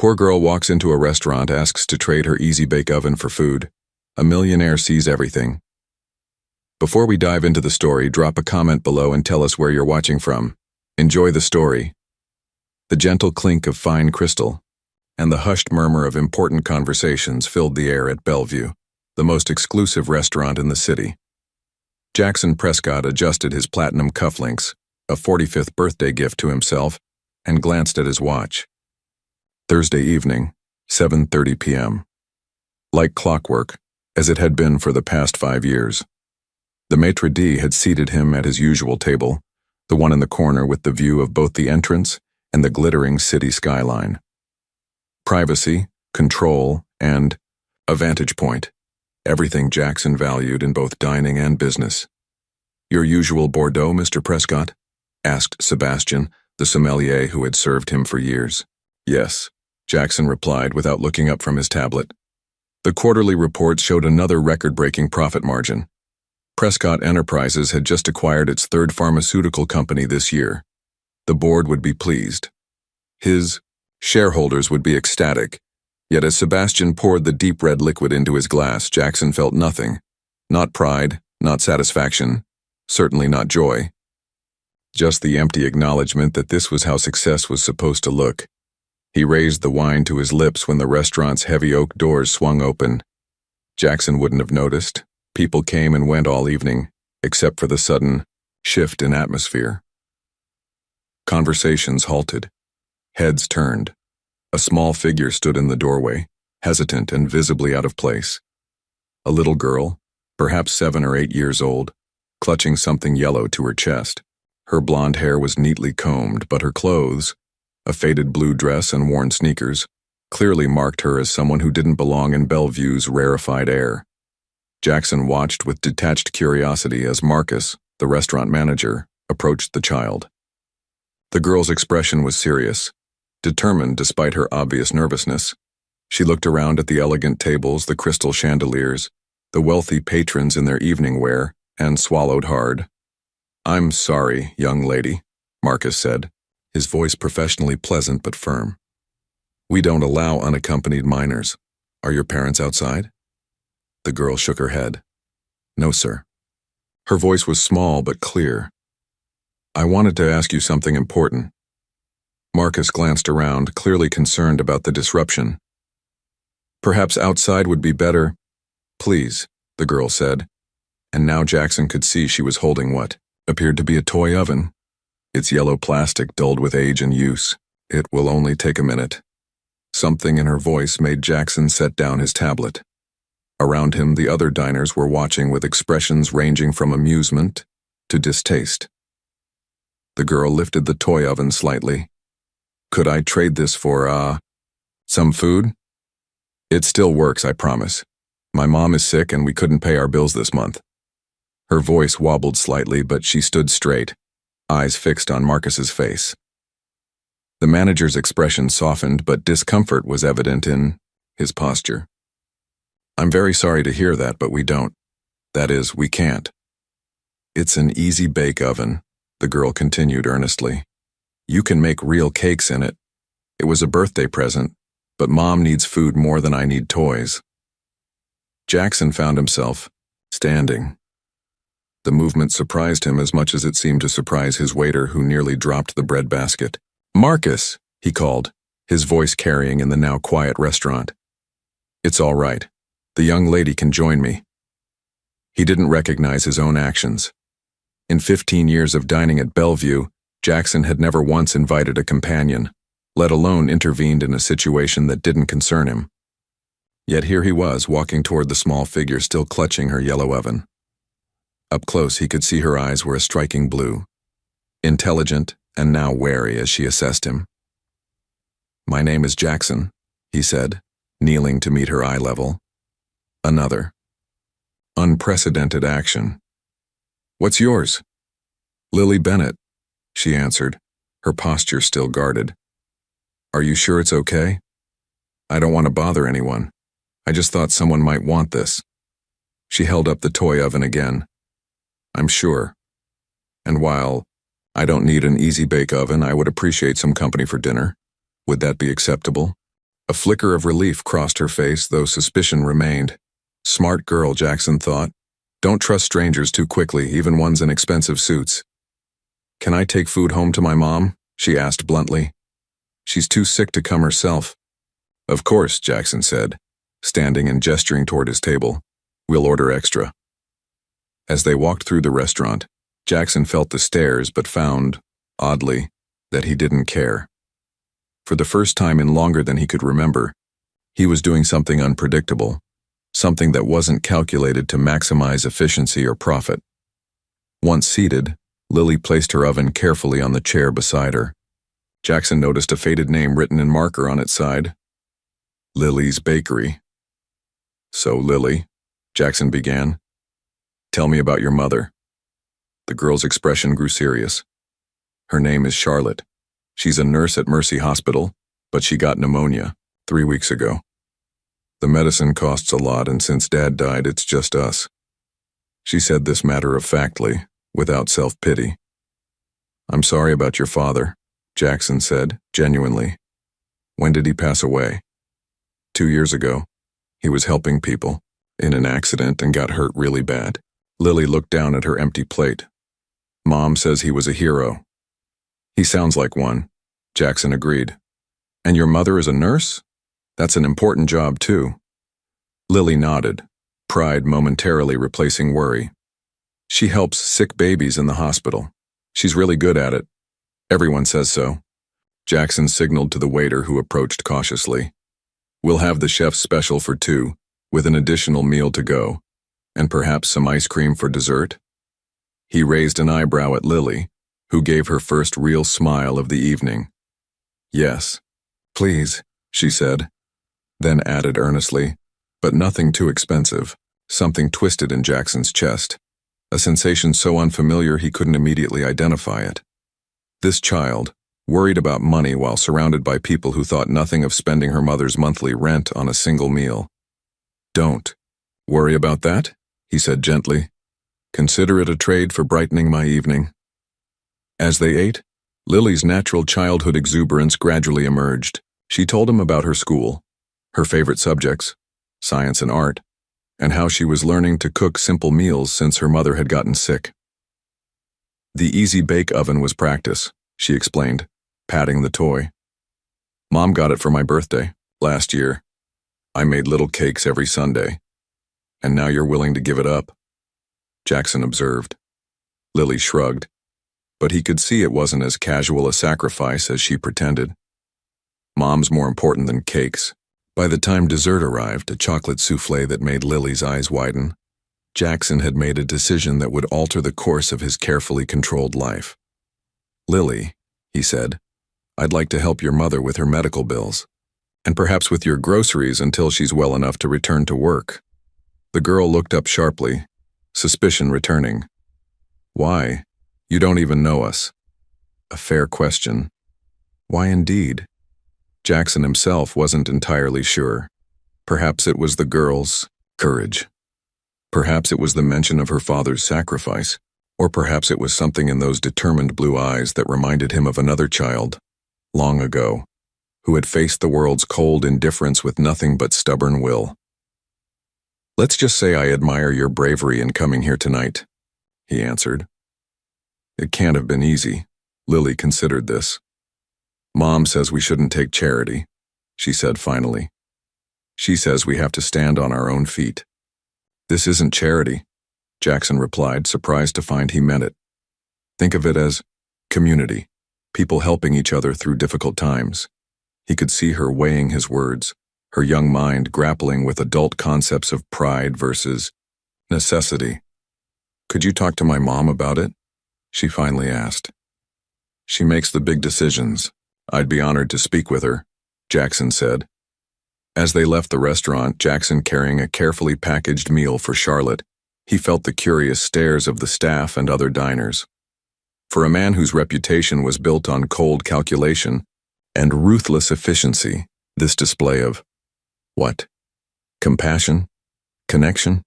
Poor girl walks into a restaurant, asks to trade her easy bake oven for food. A millionaire sees everything. Before we dive into the story, drop a comment below and tell us where you're watching from. Enjoy the story. The gentle clink of fine crystal and the hushed murmur of important conversations filled the air at Bellevue, the most exclusive restaurant in the city. Jackson Prescott adjusted his platinum cufflinks, a 45th birthday gift to himself, and glanced at his watch. Thursday evening, 7:30 p.m. Like clockwork, as it had been for the past 5 years. The maitre d' had seated him at his usual table, the one in the corner with the view of both the entrance and the glittering city skyline. Privacy, control, and a vantage point. Everything Jackson valued in both dining and business. "Your usual Bordeaux, Mr. Prescott?" asked Sebastian, the sommelier who had served him for years. "Yes," Jackson replied without looking up from his tablet. The quarterly reports showed another record-breaking profit margin. Prescott Enterprises had just acquired its third pharmaceutical company this year. The board would be pleased. His shareholders would be ecstatic. Yet as Sebastian poured the deep red liquid into his glass, Jackson felt nothing. Not pride, not satisfaction, certainly not joy. Just the empty acknowledgement that this was how success was supposed to look. He raised the wine to his lips when the restaurant's heavy oak doors swung open. Jackson wouldn't have noticed. People came and went all evening, except for the sudden shift in atmosphere. Conversations halted. Heads turned. A small figure stood in the doorway, hesitant and visibly out of place. A little girl, perhaps 7 or 8 years old, clutching something yellow to her chest. Her blonde hair was neatly combed, but her clothes, a faded blue dress and worn sneakers, clearly marked her as someone who didn't belong in Bellevue's rarefied air. Jackson watched with detached curiosity as Marcus, the restaurant manager, approached the child. The girl's expression was serious, determined despite her obvious nervousness. She looked around at the elegant tables, the crystal chandeliers, the wealthy patrons in their evening wear, and swallowed hard. "I'm sorry, young lady," Marcus said, his voice professionally pleasant but firm. "We don't allow unaccompanied minors. Are your parents outside?" The girl shook her head. "No, sir." Her voice was small but clear. "I wanted to ask you something important." Marcus glanced around, clearly concerned about the disruption. "Perhaps outside would be better." "Please," the girl said, and now Jackson could see she was holding what appeared to be a toy oven. Its yellow plastic dulled with age and use. "It will only take a minute." Something in her voice made Jackson set down his tablet. Around him, the other diners were watching with expressions ranging from amusement to distaste. The girl lifted the toy oven slightly. "Could I trade this for, some food?" "It still works, I promise. My mom is sick and we couldn't pay our bills this month." Her voice wobbled slightly, but she stood straight, eyes fixed on Marcus's face. The manager's expression softened, but discomfort was evident in his posture. "I'm very sorry to hear that, but we don't. That is, we can't." "It's an easy bake oven," the girl continued earnestly. "You can make real cakes in it. It was a birthday present, but Mom needs food more than I need toys." Jackson found himself standing. The movement surprised him as much as it seemed to surprise his waiter, who nearly dropped the bread basket. "Marcus," he called, his voice carrying in the now quiet restaurant. "It's all right. The young lady can join me." He didn't recognize his own actions. In 15 years of dining at Bellevue, Jackson had never once invited a companion, let alone intervened in a situation that didn't concern him. Yet here he was, walking toward the small figure still clutching her yellow oven. Up close, he could see her eyes were a striking blue, intelligent and now wary as she assessed him. "My name is Jackson," he said, kneeling to meet her eye level. Another unprecedented action. "What's yours?" "Lily Bennett," she answered, her posture still guarded. "Are you sure it's okay? I don't want to bother anyone. I just thought someone might want this." She held up the toy oven again. "I'm sure. And while I don't need an easy bake oven, I would appreciate some company for dinner. Would that be acceptable?" A flicker of relief crossed her face, though suspicion remained. Smart girl, Jackson thought. Don't trust strangers too quickly, even ones in expensive suits. Can I take food home to my mom? She asked bluntly. She's too sick to come herself. Of course, Jackson said, standing and gesturing toward his table. We'll order extra. As they walked through the restaurant, Jackson felt the stares but found, oddly, that he didn't care. For the first time in longer than he could remember, he was doing something unpredictable, something that wasn't calculated to maximize efficiency or profit. Once seated, Lily placed her oven carefully on the chair beside her. Jackson noticed a faded name written in marker on its side. Lily's Bakery. So, Lily, Jackson began, tell me about your mother. The girl's expression grew serious. Her name is Charlotte. She's a nurse at Mercy Hospital, but she got pneumonia 3 weeks ago. The medicine costs a lot, and since Dad died, it's just us. She said this matter-of-factly, without self-pity. I'm sorry about your father, Jackson said, genuinely. When did he pass away? 2 years ago. He was helping people in an accident and got hurt really bad. Lily looked down at her empty plate. Mom says he was a hero. He sounds like one, Jackson agreed. And your mother is a nurse? That's an important job, too. Lily nodded, pride momentarily replacing worry. She helps sick babies in the hospital. She's really good at it. Everyone says so. Jackson signaled to the waiter, who approached cautiously. We'll have the chef's special for 2, with an additional meal to go, and perhaps some ice cream for dessert. He raised an eyebrow at Lily, who gave her first real smile of the evening. Yes, please, she said, then added earnestly, but nothing too expensive. Something twisted in Jackson's chest, a sensation so unfamiliar he couldn't immediately identify it. This child, worried about money while surrounded by people who thought nothing of spending her mother's monthly rent on a single meal. Don't worry about that, he said gently. Consider it a trade for brightening my evening. As they ate, Lily's natural childhood exuberance gradually emerged. She told him about her school, her favorite subjects, science and art, and how she was learning to cook simple meals since her mother had gotten sick. The easy bake oven was practice, she explained, patting the toy. Mom got it for my birthday, last year. I made little cakes every Sunday. And now you're willing to give it up? Jackson observed. Lily shrugged, but he could see it wasn't as casual a sacrifice as she pretended. Mom's more important than cakes. By the time dessert arrived, a chocolate souffle that made Lily's eyes widen, Jackson had made a decision that would alter the course of his carefully controlled life. Lily, he said, I'd like to help your mother with her medical bills, and perhaps with your groceries until she's well enough to return to work. The girl looked up sharply, suspicion returning. Why? You don't even know us. A fair question. Why indeed? Jackson himself wasn't entirely sure. Perhaps it was the girl's courage. Perhaps it was the mention of her father's sacrifice, or perhaps it was something in those determined blue eyes that reminded him of another child, long ago, who had faced the world's cold indifference with nothing but stubborn will. Let's just say I admire your bravery in coming here tonight, he answered. It can't have been easy. Lily considered this. Mom says we shouldn't take charity, she said finally. She says we have to stand on our own feet. This isn't charity, Jackson replied, surprised to find he meant it. Think of it as community, people helping each other through difficult times. He could see her weighing his words, her young mind grappling with adult concepts of pride versus necessity. Could you talk to my mom about it? She finally asked. She makes the big decisions. I'd be honored to speak with her, Jackson said. As they left the restaurant, Jackson carrying a carefully packaged meal for Charlotte, he felt the curious stares of the staff and other diners. For a man whose reputation was built on cold calculation and ruthless efficiency, this display of, what? Compassion? Connection?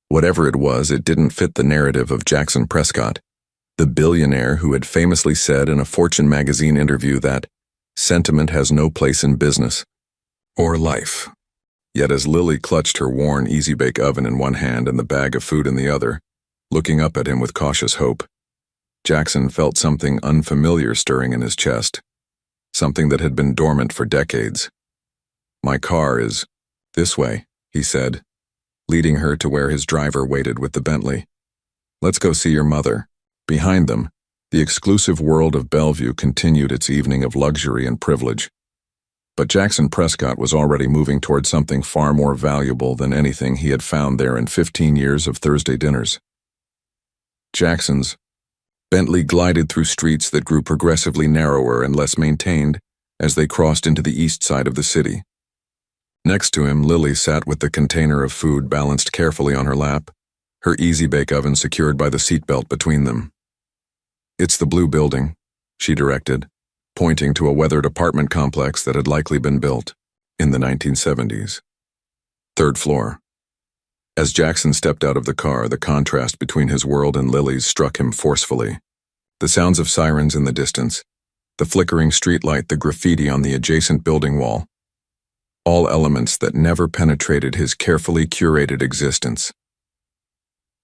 Whatever it was, it didn't fit the narrative of Jackson Prescott, the billionaire who had famously said in a Fortune magazine interview that sentiment has no place in business, or life. Yet as Lily clutched her worn Easy-Bake oven in one hand and the bag of food in the other, looking up at him with cautious hope, Jackson felt something unfamiliar stirring in his chest, something that had been dormant for decades. "My car is this way," he said, leading her to where his driver waited with the Bentley. "Let's go see your mother." Behind them, the exclusive world of Bellevue continued its evening of luxury and privilege. But Jackson Prescott was already moving toward something far more valuable than anything he had found there in 15 years of Thursday dinners. Jackson's Bentley glided through streets that grew progressively narrower and less maintained as they crossed into the east side of the city. Next to him, Lily sat with the container of food balanced carefully on her lap, her Easy-Bake oven secured by the seatbelt between them. "It's the blue building," she directed, pointing to a weathered apartment complex that had likely been built in the 1970s. "Third floor." As Jackson stepped out of the car, the contrast between his world and Lily's struck him forcefully. The sounds of sirens in the distance, the flickering streetlight, the graffiti on the adjacent building wall, all elements that never penetrated his carefully curated existence.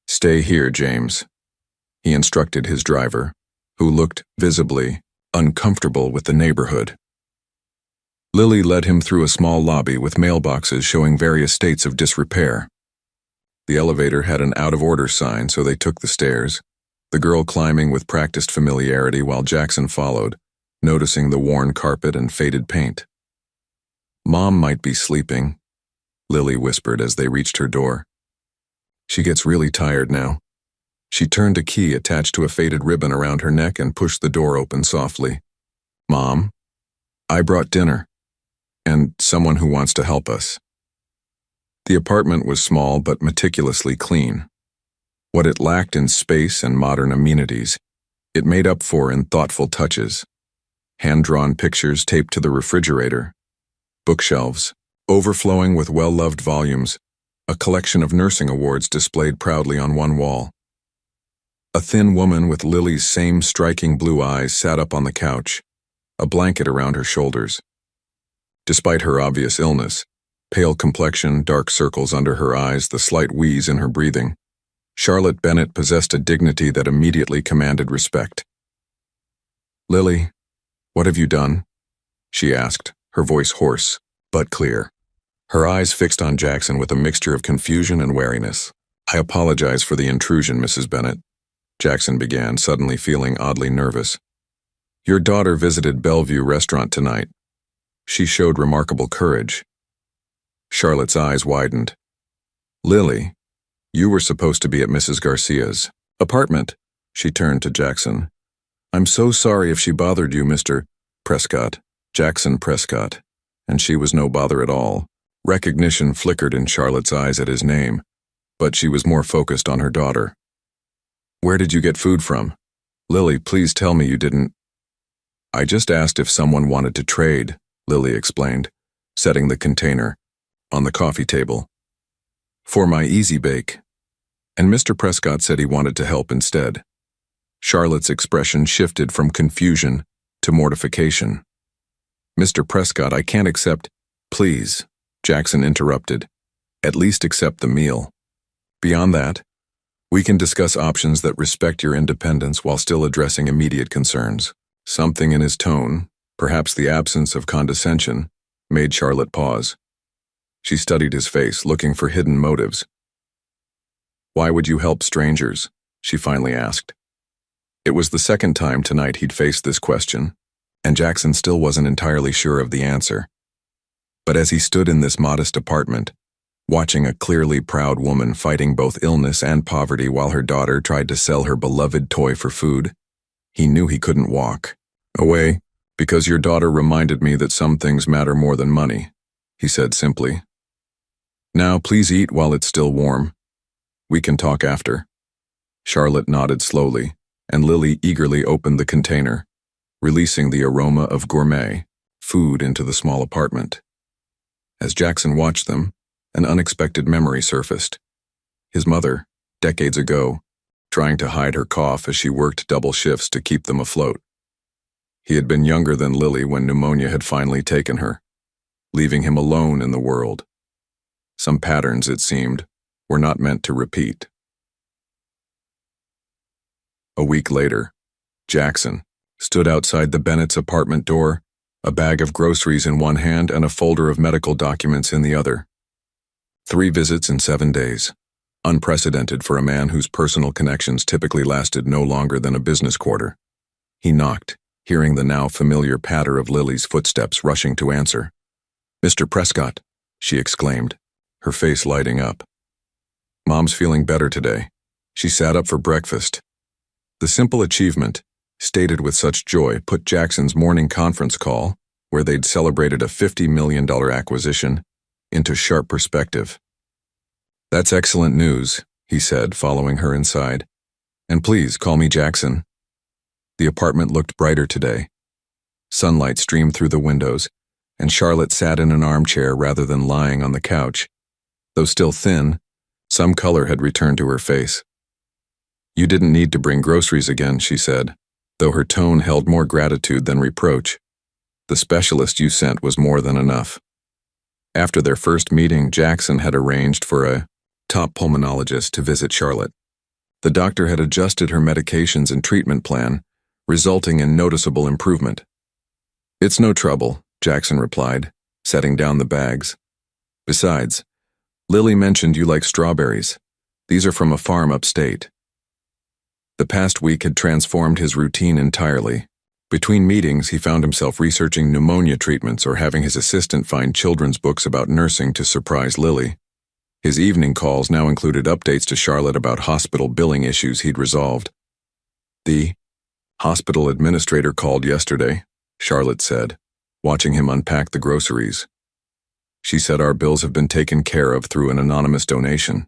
"Stay here, James," he instructed his driver, who looked visibly uncomfortable with the neighborhood. Lily led him through a small lobby with mailboxes showing various states of disrepair. The elevator had an out-of-order sign, so they took the stairs, the girl climbing with practiced familiarity while Jackson followed, noticing the worn carpet and faded paint. "Mom might be sleeping," Lily whispered as they reached her door. "She gets really tired now." She turned a key attached to a faded ribbon around her neck and pushed the door open softly. "Mom, I brought dinner, and someone who wants to help us." The apartment was small but meticulously clean. What it lacked in space and modern amenities, it made up for in thoughtful touches. Hand-drawn pictures taped to the refrigerator, bookshelves overflowing with well-loved volumes, a collection of nursing awards displayed proudly on one wall. A thin woman with Lily's same striking blue eyes sat up on the couch, a blanket around her shoulders. Despite her obvious illness, pale complexion, dark circles under her eyes, the slight wheeze in her breathing, Charlotte Bennett possessed a dignity that immediately commanded respect. "Lily, what have you done?" she asked, her voice hoarse but clear. Her eyes fixed on Jackson with a mixture of confusion and wariness. "I apologize for the intrusion, Mrs. Bennett," Jackson began, suddenly feeling oddly nervous. "Your daughter visited Bellevue Restaurant tonight. She showed remarkable courage." Charlotte's eyes widened. "Lily, you were supposed to be at Mrs. Garcia's apartment." She turned to Jackson. "I'm so sorry if she bothered you, Mr. Prescott." Jackson Prescott. And she was no bother at all. Recognition flickered in Charlotte's eyes at his name, but she was more focused on her daughter. "Where did you get food from? Lily, please tell me you didn't." "I just asked if someone wanted to trade," Lily explained, setting the container on the coffee table. "For my Easy-Bake. And Mr. Prescott said he wanted to help instead." Charlotte's expression shifted from confusion to mortification. "Mr. Prescott, I can't accept—" "Please," Jackson interrupted. "At least accept the meal. Beyond that, we can discuss options that respect your independence while still addressing immediate concerns." Something in his tone, perhaps the absence of condescension, made Charlotte pause. She studied his face, looking for hidden motives. "Why would you help strangers?" she finally asked. It was the second time tonight he'd faced this question, and Jackson still wasn't entirely sure of the answer. But as he stood in this modest apartment, watching a clearly proud woman fighting both illness and poverty while her daughter tried to sell her beloved toy for food, he knew he couldn't walk away, "because your daughter reminded me that some things matter more than money," he said simply. "Now please eat while it's still warm. We can talk after." Charlotte nodded slowly, and Lily eagerly opened the container, releasing the aroma of gourmet food into the small apartment. As Jackson watched them, an unexpected memory surfaced. His mother, decades ago, trying to hide her cough as she worked double shifts to keep them afloat. He had been younger than Lily when pneumonia had finally taken her. leaving him alone in the world. Some patterns, it seemed, were not meant to repeat. A week later, Jackson stood outside the Bennett's apartment door, a bag of groceries in one hand and a folder of medical documents in the other. 3 visits in 7 days, unprecedented for a man whose personal connections typically lasted no longer than a business quarter. He knocked, hearing the now familiar patter of Lily's footsteps rushing to answer. "Mr. Prescott," she exclaimed, her face lighting up. "Mom's feeling better today. She sat up for breakfast." The simple achievement, stated with such joy, put Jackson's morning conference call, where they'd celebrated a $50 million acquisition, into sharp perspective. "That's excellent news," he said, following her inside. "And please call me Jackson." The apartment looked brighter today. Sunlight streamed through the windows, and Charlotte sat in an armchair rather than lying on the couch. Though still thin, some color had returned to her face. "You didn't need to bring groceries again," she said, though her tone held more gratitude than reproach. "The specialist you sent was more than enough." After their first meeting, Jackson had arranged for a top pulmonologist to visit Charlotte. The doctor had adjusted her medications and treatment plan, resulting in noticeable improvement. "It's no trouble," Jackson replied, setting down the bags. "Besides, Lily mentioned you like strawberries. These are from a farm upstate." The past week had transformed his routine entirely. Between meetings, he found himself researching pneumonia treatments or having his assistant find children's books about nursing to surprise Lily. His evening calls now included updates to Charlotte about hospital billing issues he'd resolved. "The hospital administrator called yesterday," Charlotte said, watching him unpack the groceries. "She said our bills have been taken care of through an anonymous donation."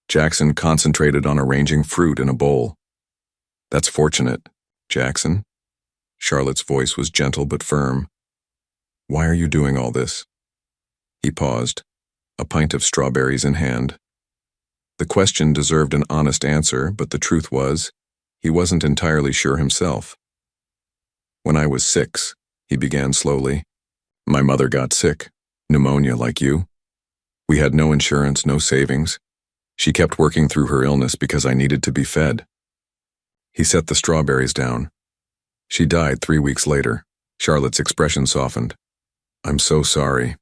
Jackson concentrated on arranging fruit in a bowl. "That's fortunate, Jackson." Charlotte's voice was gentle but firm. "Why are you doing all this?" He paused, a pint of strawberries in hand. The question deserved an honest answer, but the truth was, he wasn't entirely sure himself. "When I was 6, he began slowly, "my mother got sick, pneumonia like you. We had no insurance, no savings. She kept working through her illness because I needed to be fed." He set the strawberries down. "She died 3 weeks later." Charlotte's expression softened. "I'm so sorry."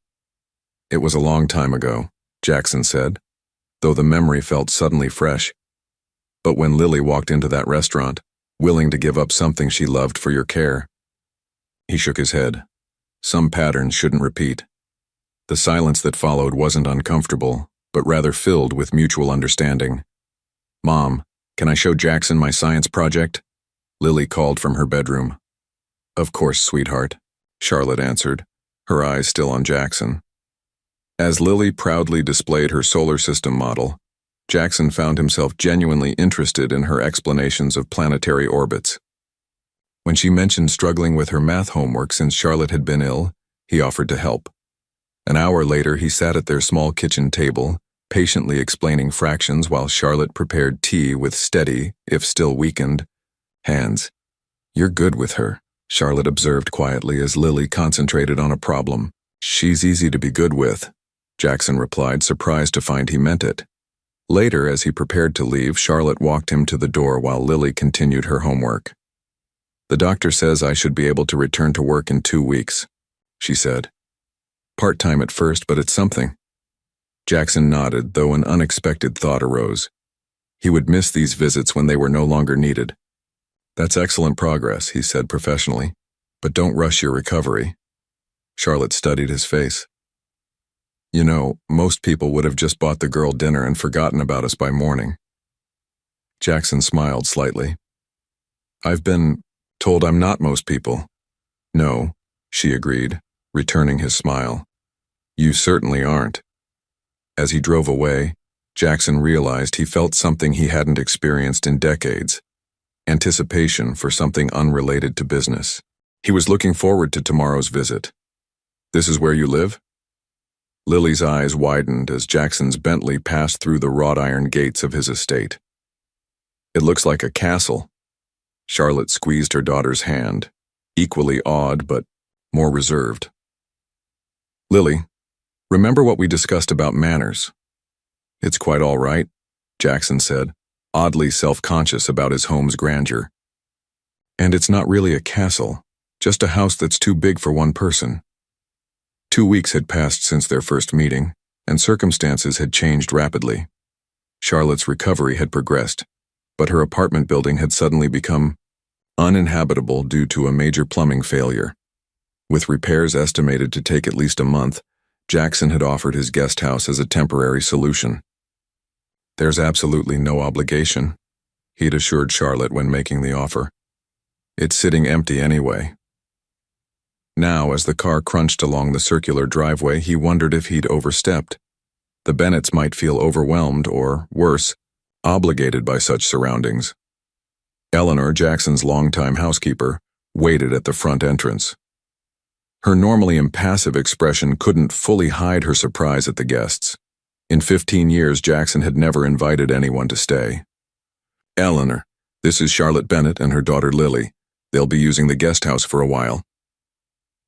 "It was a long time ago," Jackson said, though the memory felt suddenly fresh. "But when Lily walked into that restaurant, willing to give up something she loved for your care." He shook his head. Some patterns shouldn't repeat. The silence that followed wasn't uncomfortable, but rather filled with mutual understanding. "Mom, can I show Jackson my science project?" Lily called from her bedroom. "Of course, sweetheart," Charlotte answered, her eyes still on Jackson. As Lily proudly displayed her solar system model, Jackson found himself genuinely interested in her explanations of planetary orbits. When she mentioned struggling with her math homework since Charlotte had been ill, he offered to help. An hour later, he sat at their small kitchen table, patiently explaining fractions while Charlotte prepared tea with steady, if still weakened, hands. "You're good with her," Charlotte observed quietly as Lily concentrated on a problem. "She's easy to be good with," Jackson replied, surprised to find he meant it. Later, as he prepared to leave, Charlotte walked him to the door while Lily continued her homework. "The doctor says I should be able to return to work in 2 weeks," she said. "Part-time at first, but it's something." Jackson nodded, though an unexpected thought arose. He would miss these visits when they were no longer needed. "That's excellent progress," he said professionally, "but don't rush your recovery." Charlotte studied his face. "You know, most people would have just bought the girl dinner and forgotten about us by morning." Jackson smiled slightly. "I've been told I'm not most people." "No," she agreed, returning his smile. "You certainly aren't." As he drove away, Jackson realized he felt something he hadn't experienced in decades. Anticipation for something unrelated to business. He was looking forward to tomorrow's visit. "This is where you live?" Lily's eyes widened as Jackson's Bentley passed through the wrought iron gates of his estate. "It looks like a castle." Charlotte squeezed her daughter's hand, equally awed but more reserved. Lily, remember what we discussed about manners? It's quite all right, Jackson said, oddly self-conscious about his home's grandeur. And it's not really a castle, just a house that's too big for one person. 2 weeks had passed since their first meeting, and circumstances had changed rapidly. Charlotte's recovery had progressed, but her apartment building had suddenly become uninhabitable due to a major plumbing failure. With repairs estimated to take at least a month, Jackson had offered his guest house as a temporary solution. There's absolutely no obligation, he'd assured Charlotte when making the offer. It's sitting empty anyway. Now, as the car crunched along the circular driveway, he wondered if he'd overstepped. The Bennetts might feel overwhelmed or, worse, obligated by such surroundings. Eleanor, Jackson's longtime housekeeper, waited at the front entrance. Her normally impassive expression couldn't fully hide her surprise at the guests. In 15 years, Jackson had never invited anyone to stay. Eleanor, this is Charlotte Bennett and her daughter Lily. They'll be using the guest house for a while.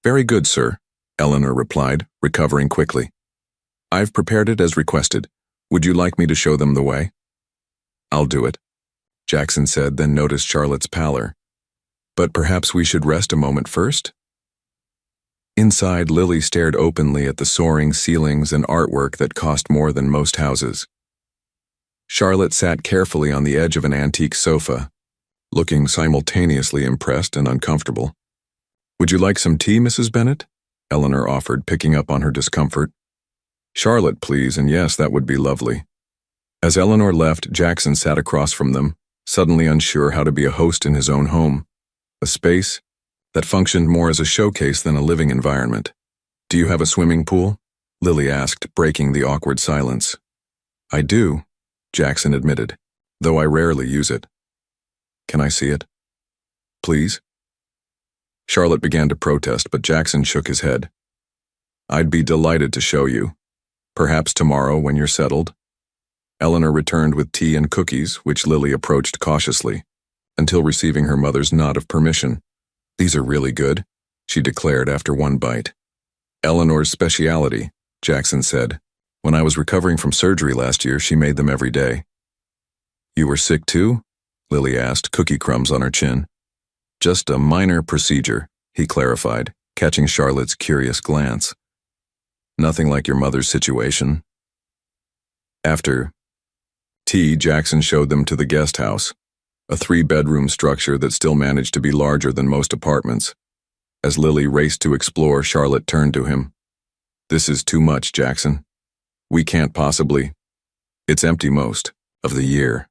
Very good, sir, Eleanor replied, recovering quickly. I've prepared it as requested. Would you like me to show them the way? I'll do it, Jackson said, then noticed Charlotte's pallor. But perhaps we should rest a moment first? Inside, Lily stared openly at the soaring ceilings and artwork that cost more than most houses. Charlotte sat carefully on the edge of an antique sofa, looking simultaneously impressed and uncomfortable. Would you like some tea, Mrs. Bennett? Eleanor offered, picking up on her discomfort. Charlotte, please, and yes, that would be lovely. As Eleanor left, Jackson sat across from them, suddenly unsure how to be a host in his own home, a space that functioned more as a showcase than a living environment. Do you have a swimming pool? Lily asked, breaking the awkward silence. I do, Jackson admitted, though I rarely use it. Can I see it? Please? Charlotte began to protest, but Jackson shook his head. I'd be delighted to show you. Perhaps tomorrow when you're settled. Eleanor returned with tea and cookies, which Lily approached cautiously, until receiving her mother's nod of permission. These are really good, she declared after one bite. Eleanor's specialty, Jackson said. When I was recovering from surgery last year, she made them every day. You were sick too? Lily asked, cookie crumbs on her chin. Just a minor procedure, he clarified, catching Charlotte's curious glance. Nothing like your mother's situation. After tea, Jackson showed them to the guest house, a 3-bedroom structure that still managed to be larger than most apartments. As Lily raced to explore, Charlotte turned to him. This is too much, Jackson. We can't possibly. It's empty most of the year,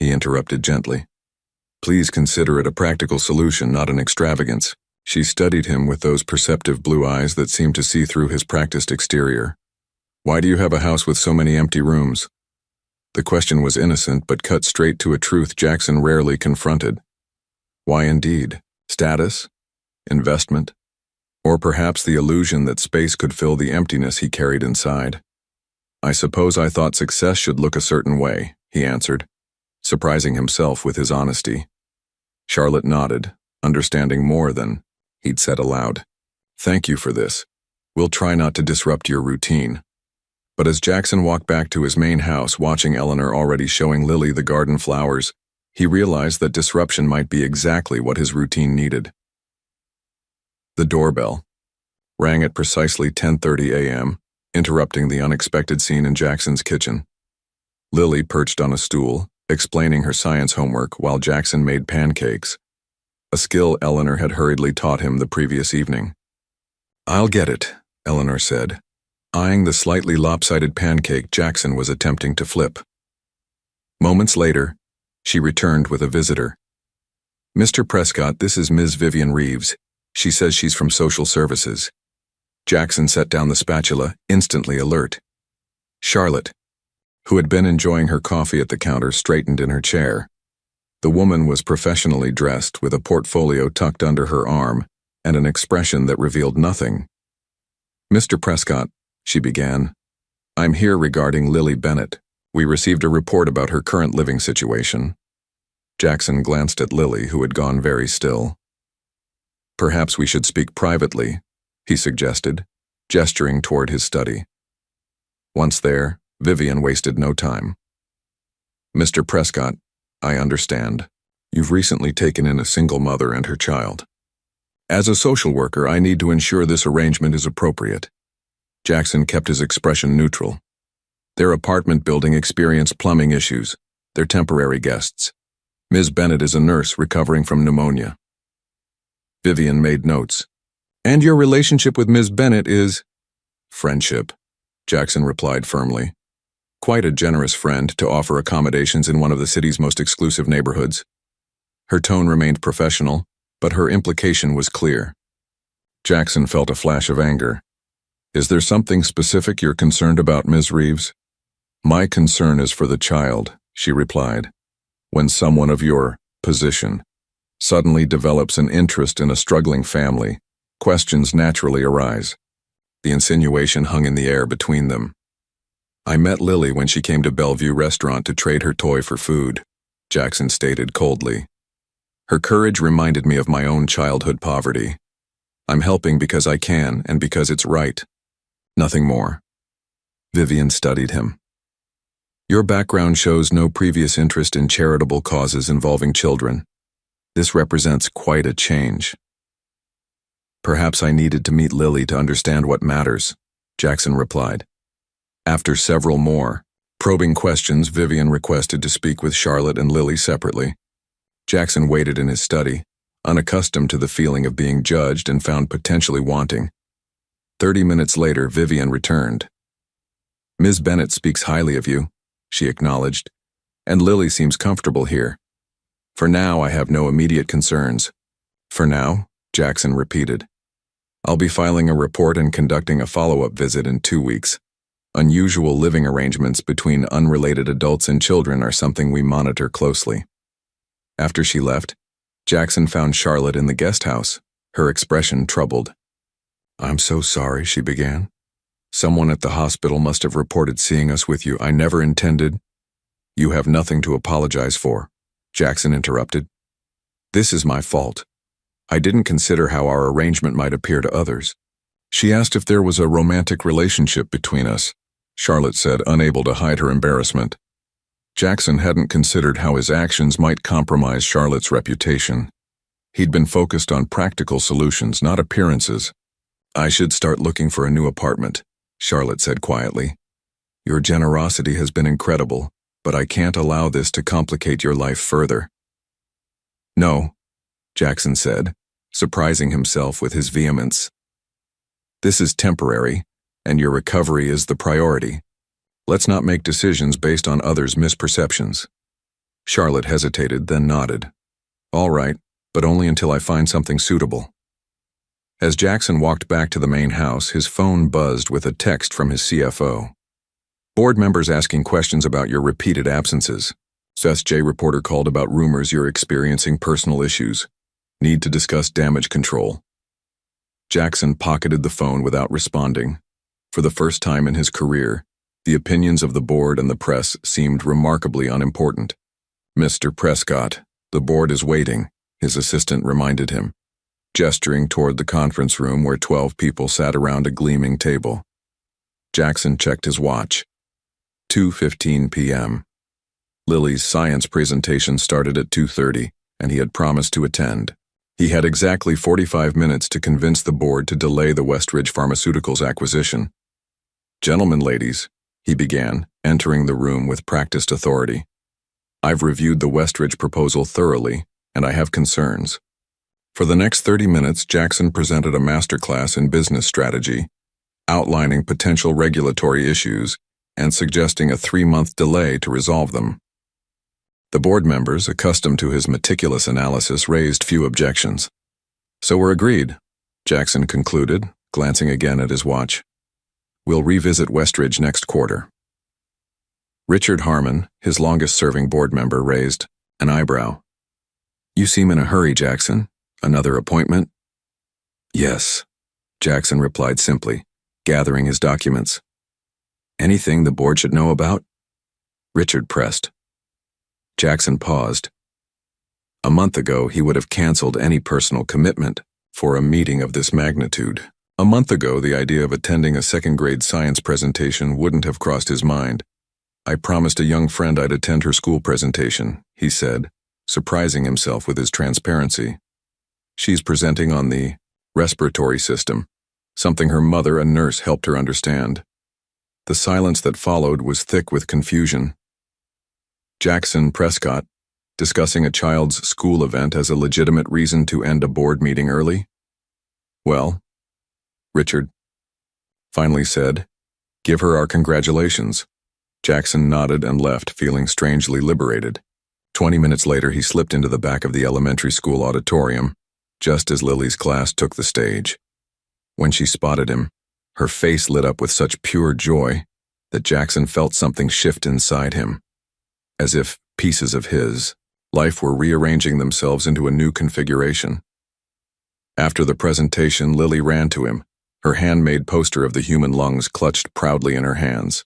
he interrupted gently. Please consider it a practical solution, not an extravagance. She studied him with those perceptive blue eyes that seemed to see through his practiced exterior. Why do you have a house with so many empty rooms? The question was innocent, but cut straight to a truth Jackson rarely confronted. Why indeed? Status? Investment? Or perhaps the illusion that space could fill the emptiness he carried inside? I suppose I thought success should look a certain way, he answered, surprising himself with his honesty. Charlotte nodded, understanding more than he'd said aloud. Thank you for this. We'll try not to disrupt your routine. But as Jackson walked back to his main house, watching Eleanor already showing Lily the garden flowers, he realized that disruption might be exactly what his routine needed. The doorbell rang at precisely 10:30 a.m., interrupting the unexpected scene in Jackson's kitchen. Lily perched on a stool, explaining her science homework while Jackson made pancakes, a skill Eleanor had hurriedly taught him the previous evening. I'll get it, Eleanor said, eyeing the slightly lopsided pancake Jackson was attempting to flip. Moments later, she returned with a visitor. Mr. Prescott, this is Ms. Vivian Reeves. She says she's from social services. Jackson set down the spatula, instantly alert. Charlotte, who had been enjoying her coffee at the counter, straightened in her chair. The woman was professionally dressed, with a portfolio tucked under her arm and an expression that revealed nothing. Mr. Prescott, she began, I'm here regarding Lily Bennett. We received a report about her current living situation. Jackson glanced at Lily, who had gone very still. Perhaps we should speak privately, he suggested, gesturing toward his study. Once there, Vivian wasted no time. "Mr. Prescott, I understand. You've recently taken in a single mother and her child. As a social worker, I need to ensure this arrangement is appropriate." Jackson kept his expression neutral. "Their apartment building experienced plumbing issues. They're temporary guests. Ms. Bennett is a nurse recovering from pneumonia." Vivian made notes. "And your relationship with Ms. Bennett is—" "Friendship," Jackson replied firmly. "Quite a generous friend to offer accommodations in one of the city's most exclusive neighborhoods." Her tone remained professional, but her implication was clear. Jackson felt a flash of anger. "Is there something specific you're concerned about, Ms. Reeves?" "My concern is for the child," she replied. "When someone of your position suddenly develops an interest in a struggling family, questions naturally arise." The insinuation hung in the air between them. "I met Lily when she came to Bellevue Restaurant to trade her toy for food," Jackson stated coldly. "Her courage reminded me of my own childhood poverty. I'm helping because I can and because it's right. Nothing more." Vivian studied him. "Your background shows no previous interest in charitable causes involving children. This represents quite a change." "Perhaps I needed to meet Lily to understand what matters," Jackson replied. After several more probing questions, Vivian requested to speak with Charlotte and Lily separately. Jackson waited in his study, unaccustomed to the feeling of being judged and found potentially wanting. 30 minutes later, Vivian returned. "Ms. Bennett speaks highly of you," she acknowledged, "and Lily seems comfortable here. For now, I have no immediate concerns." "For now?" Jackson repeated. "I'll be filing a report and conducting a follow-up visit in 2 weeks. Unusual living arrangements between unrelated adults and children are something we monitor closely." After she left, Jackson found Charlotte in the guest house, her expression troubled. "I'm so sorry," she began. "Someone at the hospital must have reported seeing us with you. I never intended—" "You have nothing to apologize for," Jackson interrupted. "This is my fault. I didn't consider how our arrangement might appear to others." "She asked if there was a romantic relationship between us," Charlotte said, unable to hide her embarrassment. Jackson hadn't considered how his actions might compromise Charlotte's reputation. He'd been focused on practical solutions, not appearances. "I should start looking for a new apartment," Charlotte said quietly. "Your generosity has been incredible, but I can't allow this to complicate your life further." "No," Jackson said, surprising himself with his vehemence. "This is temporary, and your recovery is the priority. Let's not make decisions based on others' misperceptions." Charlotte hesitated, then nodded. "All right, but only until I find something suitable." As Jackson walked back to the main house, his phone buzzed with a text from his CFO. "Board members asking questions about your repeated absences. Seth J. reporter called about rumors you're experiencing personal issues. Need to discuss damage control." Jackson pocketed the phone without responding. For the first time in his career, the opinions of the board and the press seemed remarkably unimportant. "Mr. Prescott, the board is waiting," his assistant reminded him, gesturing toward the conference room where 12 people sat around a gleaming table. Jackson checked his watch. 2:15 p.m. Lily's science presentation started at 2:30, and he had promised to attend. He had exactly 45 minutes to convince the board to delay the Westridge Pharmaceuticals acquisition. "Gentlemen, ladies," he began, entering the room with practiced authority. "I've reviewed the Westridge proposal thoroughly, and I have concerns." For the next 30 minutes, Jackson presented a masterclass in business strategy, outlining potential regulatory issues and suggesting a 3-month delay to resolve them. The board members, accustomed to his meticulous analysis, raised few objections. "So we're agreed," Jackson concluded, glancing again at his watch. "We'll revisit Westridge next quarter." Richard Harmon, his longest-serving board member, raised an eyebrow. "You seem in a hurry, Jackson. Another appointment?" "Yes," Jackson replied simply, gathering his documents. "Anything the board should know about?" Richard pressed. Jackson paused. A month ago, he would have canceled any personal commitment for a meeting of this magnitude. A month ago, the idea of attending a second-grade science presentation wouldn't have crossed his mind. I promised a young friend I'd attend her school presentation, he said, surprising himself with his transparency. She's presenting on the respiratory system, something her mother, a nurse, helped her understand. The silence that followed was thick with confusion. Jackson Prescott, discussing a child's school event as a legitimate reason to end a board meeting early? Well, Richard finally said, "Give her our congratulations." Jackson nodded and left, feeling strangely liberated. 20 minutes later, he slipped into the back of the elementary school auditorium, just as Lily's class took the stage. When she spotted him, her face lit up with such pure joy that Jackson felt something shift inside him, as if pieces of his life were rearranging themselves into a new configuration. After the presentation, Lily ran to him, her handmade poster of the human lungs clutched proudly in her hands.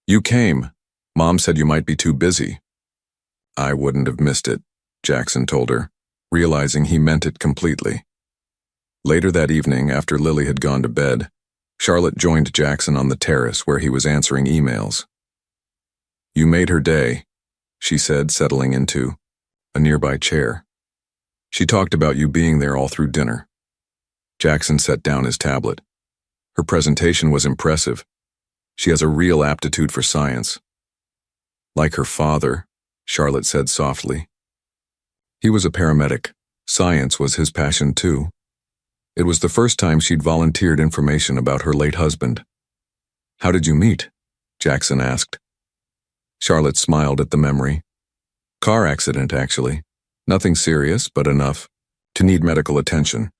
"You came. Mom said you might be too busy." "I wouldn't have missed it," Jackson told her, realizing he meant it completely. Later that evening, after Lily had gone to bed, Charlotte joined Jackson on the terrace where he was answering emails. "You made her day," she said, settling into a nearby chair. "She talked about you being there all through dinner." Jackson set down his tablet. Her presentation was impressive. She has a real aptitude for science. "Like her father," Charlotte said softly. He was a paramedic. Science was his passion too. It was the first time she'd volunteered information about her late husband. "How did you meet?" Jackson asked. Charlotte smiled at the memory. "Car accident, actually. Nothing serious, but enough to need medical attention."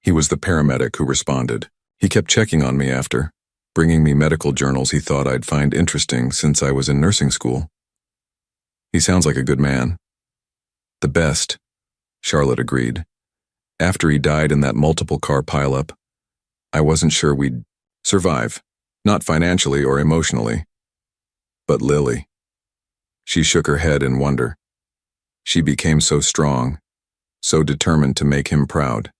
He was the paramedic who responded. He kept checking on me after, bringing me medical journals he thought I'd find interesting since I was in nursing school. "He sounds like a good man." "The best," Charlotte agreed. "After he died in that multiple car pileup, I wasn't sure we'd survive, not financially or emotionally. But Lily." She shook her head in wonder. She became so strong, so determined to make him proud.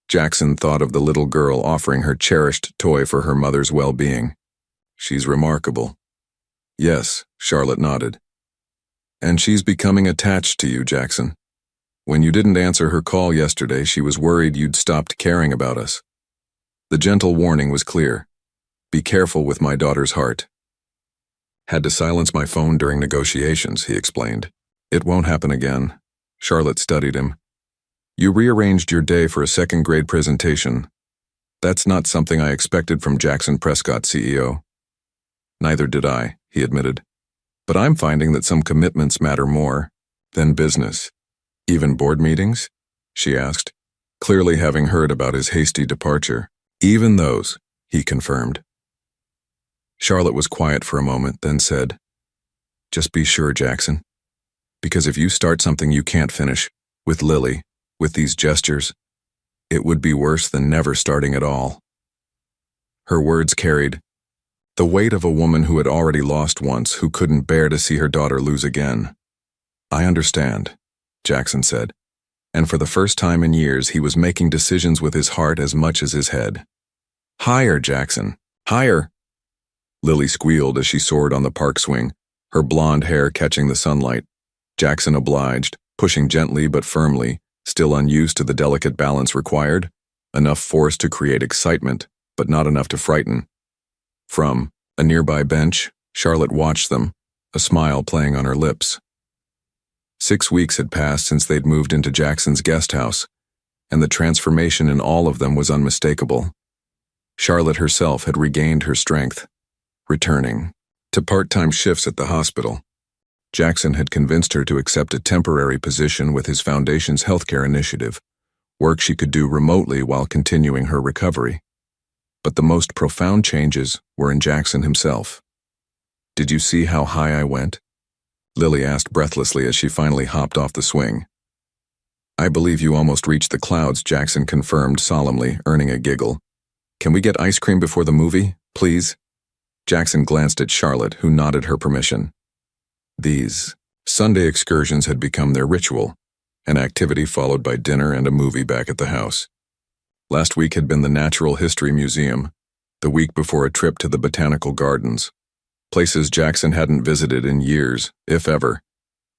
Jackson thought of the little girl offering her cherished toy for her mother's well-being. "She's remarkable." "Yes," Charlotte nodded. "And she's becoming attached to you, Jackson. When you didn't answer her call yesterday, she was worried you'd stopped caring about us." The gentle warning was clear. "Be careful with my daughter's heart." "Had to silence my phone during negotiations," he explained. "It won't happen again." Charlotte studied him. "You rearranged your day for a second-grade presentation. That's not something I expected from Jackson Prescott, CEO." "Neither did I," he admitted. "But I'm finding that some commitments matter more than business." "Even board meetings?" she asked, clearly having heard about his hasty departure. "Even those," he confirmed. Charlotte was quiet for a moment, then said, "Just be sure, Jackson. Because if you start something you can't finish, with Lily, with these gestures, it would be worse than never starting at all." Her words carried the weight of a woman who had already lost once, who couldn't bear to see her daughter lose again. "I understand," Jackson said, and for the first time in years he was making decisions with his heart as much as his head. "Higher, Jackson, higher!" Lily squealed as she soared on the park swing, her blonde hair catching the sunlight. Jackson obliged, pushing gently but firmly, still unused to the delicate balance required, enough force to create excitement, but not enough to frighten. From a nearby bench, Charlotte watched them, a smile playing on her lips. 6 weeks had passed since they'd moved into Jackson's guest house, and the transformation in all of them was unmistakable. Charlotte herself had regained her strength, returning to part-time shifts at the hospital. Jackson had convinced her to accept a temporary position with his foundation's healthcare initiative, work she could do remotely while continuing her recovery. But the most profound changes were in Jackson himself. "Did you see how high I went?" Lily asked breathlessly as she finally hopped off the swing. "I believe you almost reached the clouds," Jackson confirmed solemnly, earning a giggle. "Can we get ice cream before the movie, please?" Jackson glanced at Charlotte, who nodded her permission. These Sunday excursions had become their ritual, an activity followed by dinner and a movie back at the house. Last week had been the Natural History Museum, the week before a trip to the Botanical Gardens, places Jackson hadn't visited in years, if ever,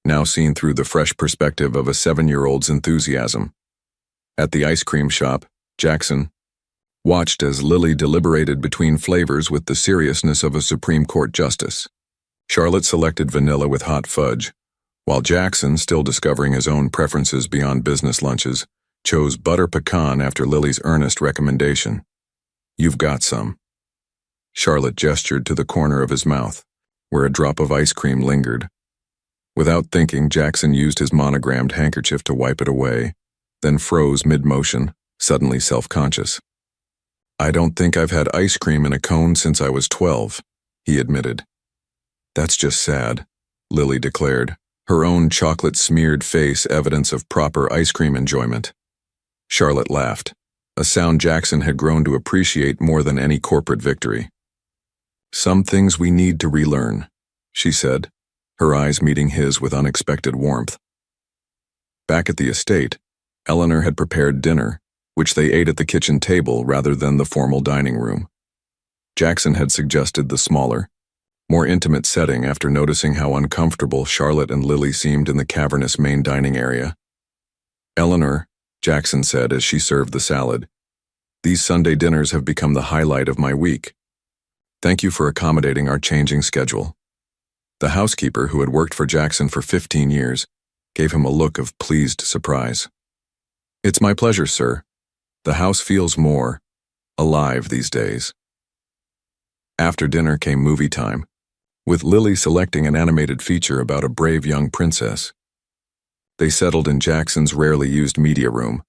now seen through the fresh perspective of a 7-year-old's enthusiasm. At the ice cream shop, Jackson watched as Lily deliberated between flavors with the seriousness of a Supreme Court justice. Charlotte selected vanilla with hot fudge, while Jackson, still discovering his own preferences beyond business lunches, chose butter pecan after Lily's earnest recommendation. "You've got some." Charlotte gestured to the corner of his mouth, where a drop of ice cream lingered. Without thinking, Jackson used his monogrammed handkerchief to wipe it away, then froze mid-motion, suddenly self-conscious. "I don't think I've had ice cream in a cone since I was 12, he admitted. "That's just sad," Lily declared, her own chocolate-smeared face evidence of proper ice cream enjoyment. Charlotte laughed, a sound Jackson had grown to appreciate more than any corporate victory. "Some things we need to relearn," she said, her eyes meeting his with unexpected warmth. Back at the estate, Eleanor had prepared dinner, which they ate at the kitchen table rather than the formal dining room. Jackson had suggested the smaller, more intimate setting after noticing how uncomfortable Charlotte and Lily seemed in the cavernous main dining area. "Eleanor," Jackson said as she served the salad, "these Sunday dinners have become the highlight of my week. Thank you for accommodating our changing schedule." The housekeeper, who had worked for Jackson for 15 years, gave him a look of pleased surprise. "It's my pleasure, sir. The house feels more alive these days." After dinner came movie time, with Lily selecting an animated feature about a brave young princess. They settled in Jackson's rarely used media room,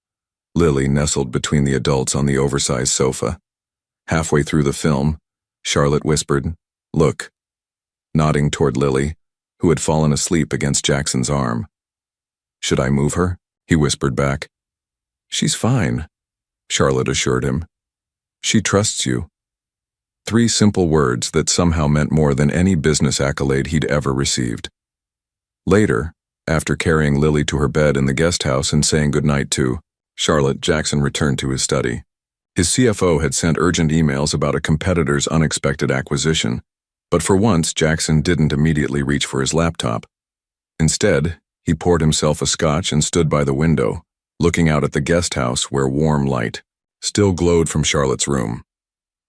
Lily nestled between the adults on the oversized sofa. Halfway through the film, Charlotte whispered, "Look," nodding toward Lily, who had fallen asleep against Jackson's arm. "Should I move her?" he whispered back. "She's fine," Charlotte assured him. "She trusts you." 3 simple words that somehow meant more than any business accolade he'd ever received. Later, after carrying Lily to her bed in the guest house and saying goodnight to Charlotte, Jackson returned to his study. His CFO had sent urgent emails about a competitor's unexpected acquisition, but for once Jackson didn't immediately reach for his laptop. Instead, he poured himself a scotch and stood by the window, looking out at the guest house where warm light still glowed from Charlotte's room.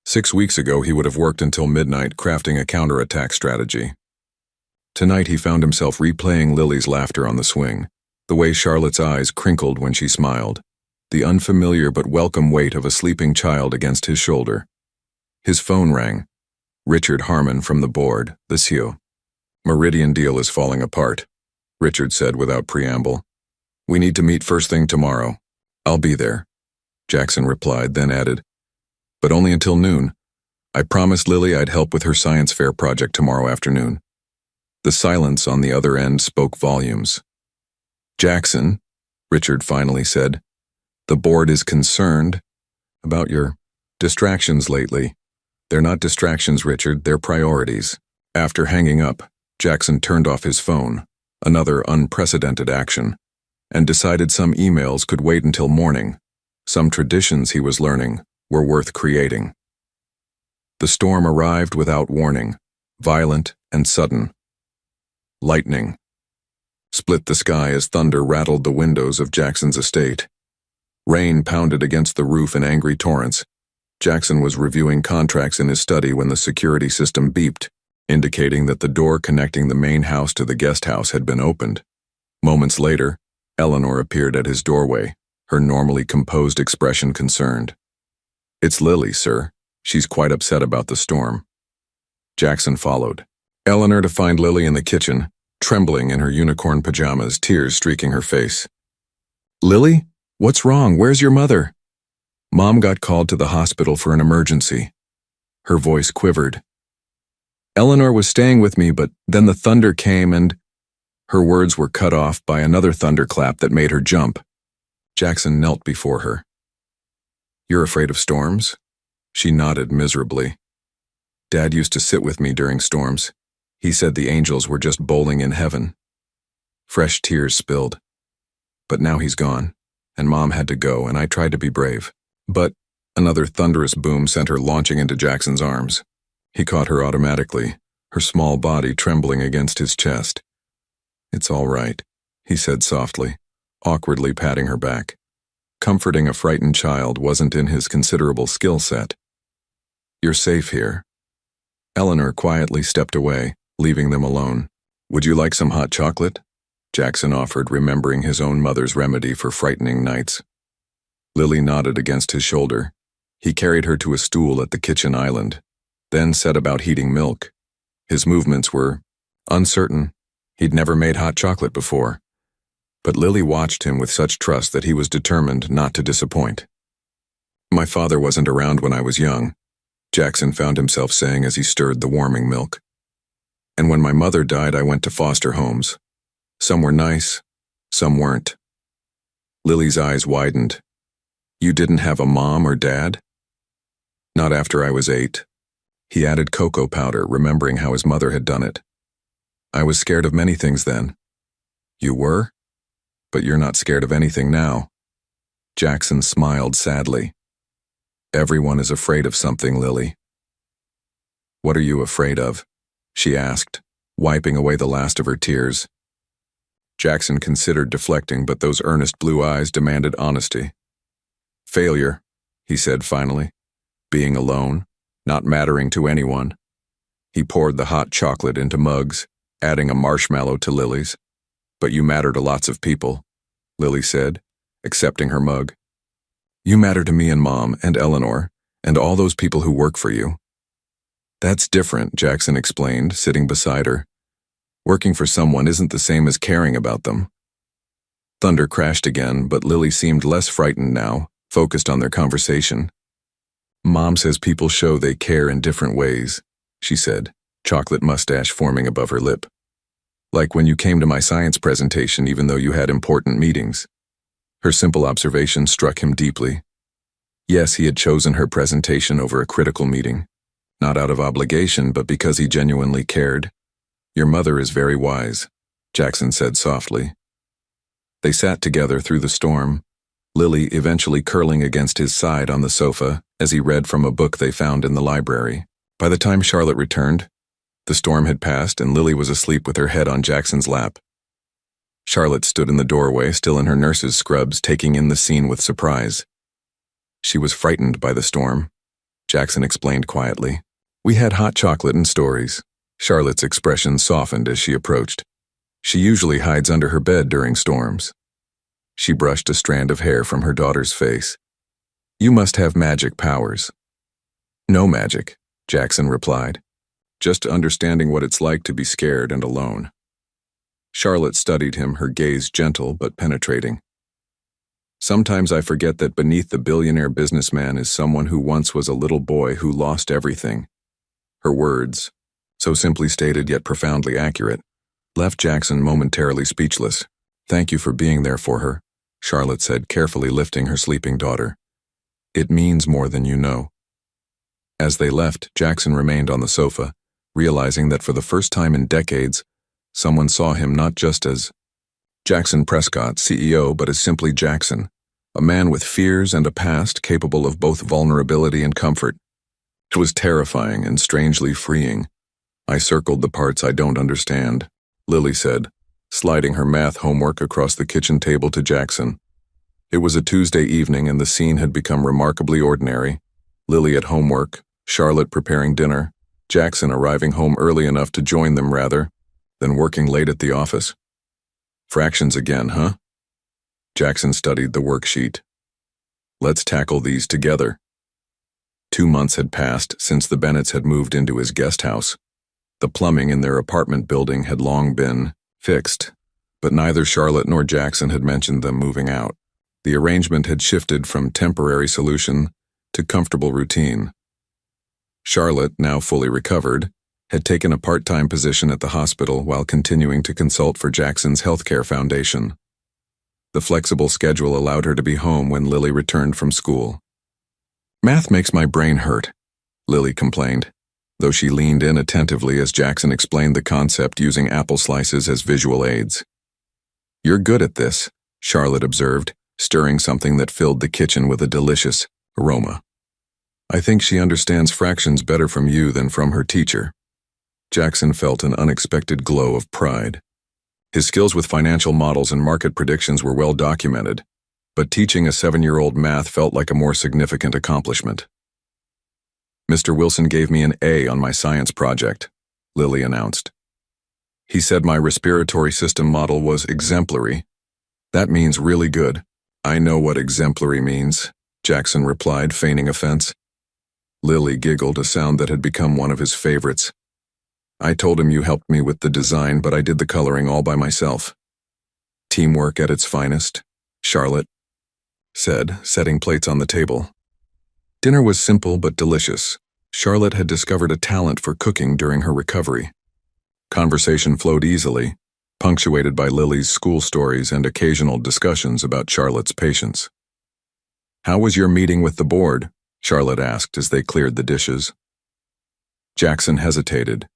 6 weeks ago, he would have worked until midnight crafting a counterattack strategy. Tonight, he found himself replaying Lily's laughter on the swing, the way Charlotte's eyes crinkled when she smiled, the unfamiliar but welcome weight of a sleeping child against his shoulder. His phone rang. Richard Harmon from the board, the CEO. "Meridian deal is falling apart," Richard said without preamble. "We need to meet first thing tomorrow." "I'll be there," Jackson replied, then added, "but only until noon. I promised Lily I'd help with her science fair project tomorrow afternoon." The silence on the other end spoke volumes. "Jackson," Richard finally said, "the board is concerned about your distractions lately." "They're not distractions, Richard, they're priorities." After hanging up, Jackson turned off his phone, another unprecedented action, and decided some emails could wait until morning. Some traditions, he was learning, were worth creating. The storm arrived without warning, violent and sudden. Lightning split the sky as thunder rattled the windows of Jackson's estate. Rain pounded against the roof in angry torrents. Jackson was reviewing contracts in his study when the security system beeped, indicating that the door connecting the main house to the guest house had been opened. Moments later, Eleanor appeared at his doorway, her normally composed expression concerned. "It's Lily, sir. She's quite upset about the storm." Jackson followed Eleanor to find Lily in the kitchen, trembling in her unicorn pajamas, tears streaking her face. "Lily? What's wrong? Where's your mother?" "Mom got called to the hospital for an emergency." Her voice quivered. "Eleanor was staying with me, but then the thunder came and—" Her words were cut off by another thunderclap that made her jump. Jackson knelt before her. "You're afraid of storms?" She nodded miserably. "Dad used to sit with me during storms. He said the angels were just bowling in heaven." Fresh tears spilled. "But now he's gone, and Mom had to go, and I tried to be brave." But another thunderous boom sent her launching into Jackson's arms. He caught her automatically, her small body trembling against his chest. "It's all right," he said softly, awkwardly patting her back. Comforting a frightened child wasn't in his considerable skill set. "You're safe here." Eleanor quietly stepped away, leaving them alone. "Would you like some hot chocolate?" Jackson offered, remembering his own mother's remedy for frightening nights. Lily nodded against his shoulder. He carried her to a stool at the kitchen island, then set about heating milk. His movements were uncertain. He'd never made hot chocolate before. But Lily watched him with such trust that he was determined not to disappoint. "My father wasn't around when I was young," Jackson found himself saying as he stirred the warming milk. "And when my mother died, I went to foster homes. Some were nice, some weren't." Lily's eyes widened. "You didn't have a mom or dad?" "Not after I was 8. He added cocoa powder, remembering how his mother had done it. "I was scared of many things then." "You were? But you're not scared of anything now." Jackson smiled sadly. "Everyone is afraid of something, Lily." "What are you afraid of?" she asked, wiping away the last of her tears. Jackson considered deflecting, but those earnest blue eyes demanded honesty. "Failure," he said finally. "Being alone, not mattering to anyone." He poured the hot chocolate into mugs, adding a marshmallow to Lily's. "But you matter to lots of people," Lily said, accepting her mug. "You matter to me and Mom and Eleanor and all those people who work for you." "That's different," Jackson explained, sitting beside her. "Working for someone isn't the same as caring about them." Thunder crashed again, but Lily seemed less frightened now, focused on their conversation. "Mom says people show they care in different ways," she said, chocolate mustache forming above her lip. "Like when you came to my science presentation even though you had important meetings." Her simple observation struck him deeply. Yes, he had chosen her presentation over a critical meeting. Not out of obligation, but because he genuinely cared. "Your mother is very wise," Jackson said softly. They sat together through the storm, Lily eventually curling against his side on the sofa as he read from a book they found in the library. By the time Charlotte returned, the storm had passed and Lily was asleep with her head on Jackson's lap. Charlotte stood in the doorway, still in her nurse's scrubs, taking in the scene with surprise. "She was frightened by the storm," Jackson explained quietly. "We had hot chocolate and stories." Charlotte's expression softened as she approached. "She usually hides under her bed during storms." She brushed a strand of hair from her daughter's face. "You must have magic powers." "No magic," Jackson replied. "Just understanding what it's like to be scared and alone." Charlotte studied him, her gaze gentle but penetrating. "Sometimes I forget that beneath the billionaire businessman is someone who once was a little boy who lost everything." Her words, so simply stated yet profoundly accurate, left Jackson momentarily speechless. "Thank you for being there for her," Charlotte said, carefully lifting her sleeping daughter. "It means more than you know." As they left, Jackson remained on the sofa, realizing that for the first time in decades, someone saw him not just as Jackson Prescott, CEO, but as simply Jackson, a man with fears and a past capable of both vulnerability and comfort. It was terrifying and strangely freeing. "I circled the parts I don't understand," Lily said, sliding her math homework across the kitchen table to Jackson. It was a Tuesday evening and the scene had become remarkably ordinary. Lily at homework, Charlotte preparing dinner, Jackson arriving home early enough to join them rather than working late at the office. "Fractions again, huh?" Jackson studied the worksheet. "Let's tackle these together." 2 months had passed since the Bennetts had moved into his guest house. The plumbing in their apartment building had long been fixed, but neither Charlotte nor Jackson had mentioned them moving out. The arrangement had shifted from temporary solution to comfortable routine. Charlotte, now fully recovered, had taken a part-time position at the hospital while continuing to consult for Jackson's healthcare foundation. The flexible schedule allowed her to be home when Lily returned from school. "Math makes my brain hurt," Lily complained, though she leaned in attentively as Jackson explained the concept using apple slices as visual aids. "You're good at this," Charlotte observed, stirring something that filled the kitchen with a delicious Aroma. I think she understands fractions better from you than from her teacher. Jackson felt an unexpected glow of pride. His skills with financial models and market predictions were well documented, but teaching a 7-year-old math felt like a more significant accomplishment. Mr. Wilson gave me an A on my science project, Lily announced. He said my respiratory system model was exemplary. That means really good. I know what exemplary means, Jackson replied, feigning offense. Lily giggled, a sound that had become one of his favorites. I told him you helped me with the design, but I did the coloring all by myself. Teamwork at its finest, Charlotte said, setting plates on the table. Dinner was simple but delicious. Charlotte had discovered a talent for cooking during her recovery. Conversation flowed easily, punctuated by Lily's school stories and occasional discussions about Charlotte's patients. How was your meeting with the board? Charlotte asked as they cleared the dishes. Jackson hesitated.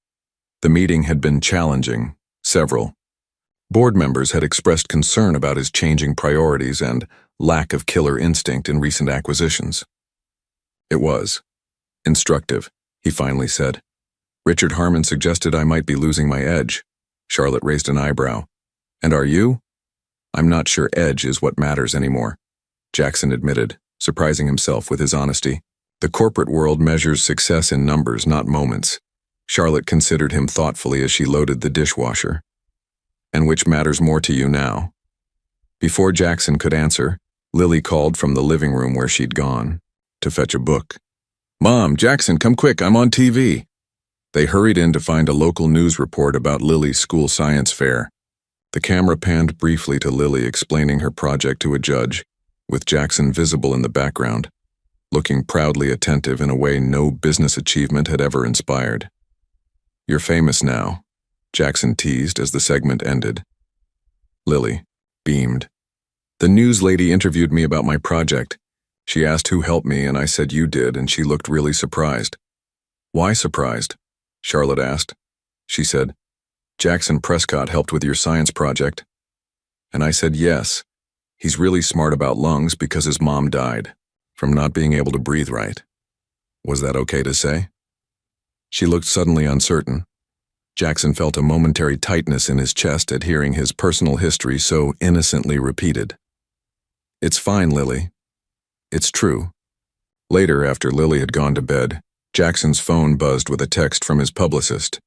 The meeting had been challenging. Several board members had expressed concern about his changing priorities and lack of killer instinct in recent acquisitions. It was instructive, he finally said. Richard Harmon suggested I might be losing my edge. Charlotte raised an eyebrow. And are you? I'm not sure edge is what matters anymore, Jackson admitted, surprising himself with his honesty. The corporate world measures success in numbers, not moments. Charlotte considered him thoughtfully as she loaded the dishwasher. And which matters more to you now? Before Jackson could answer, Lily called from the living room where she'd gone to fetch a book. Mom, Jackson, come quick, I'm on TV. They hurried in to find a local news report about Lily's school science fair. The camera panned briefly to Lily explaining her project to a judge, with Jackson visible in the background, looking proudly attentive in a way no business achievement had ever inspired. You're famous now, Jackson teased as the segment ended. Lily beamed. The news lady interviewed me about my project. She asked who helped me and I said you did, and she looked really surprised. Why surprised? Charlotte asked. She said, Jackson Prescott helped with your science project. And I said yes. He's really smart about lungs because his mom died from not being able to breathe right. Was that okay to say? She looked suddenly uncertain. Jackson felt a momentary tightness in his chest at hearing his personal history so innocently repeated. It's fine, Lily. It's true. Later, after Lily had gone to bed, Jackson's phone buzzed with a text from his publicist.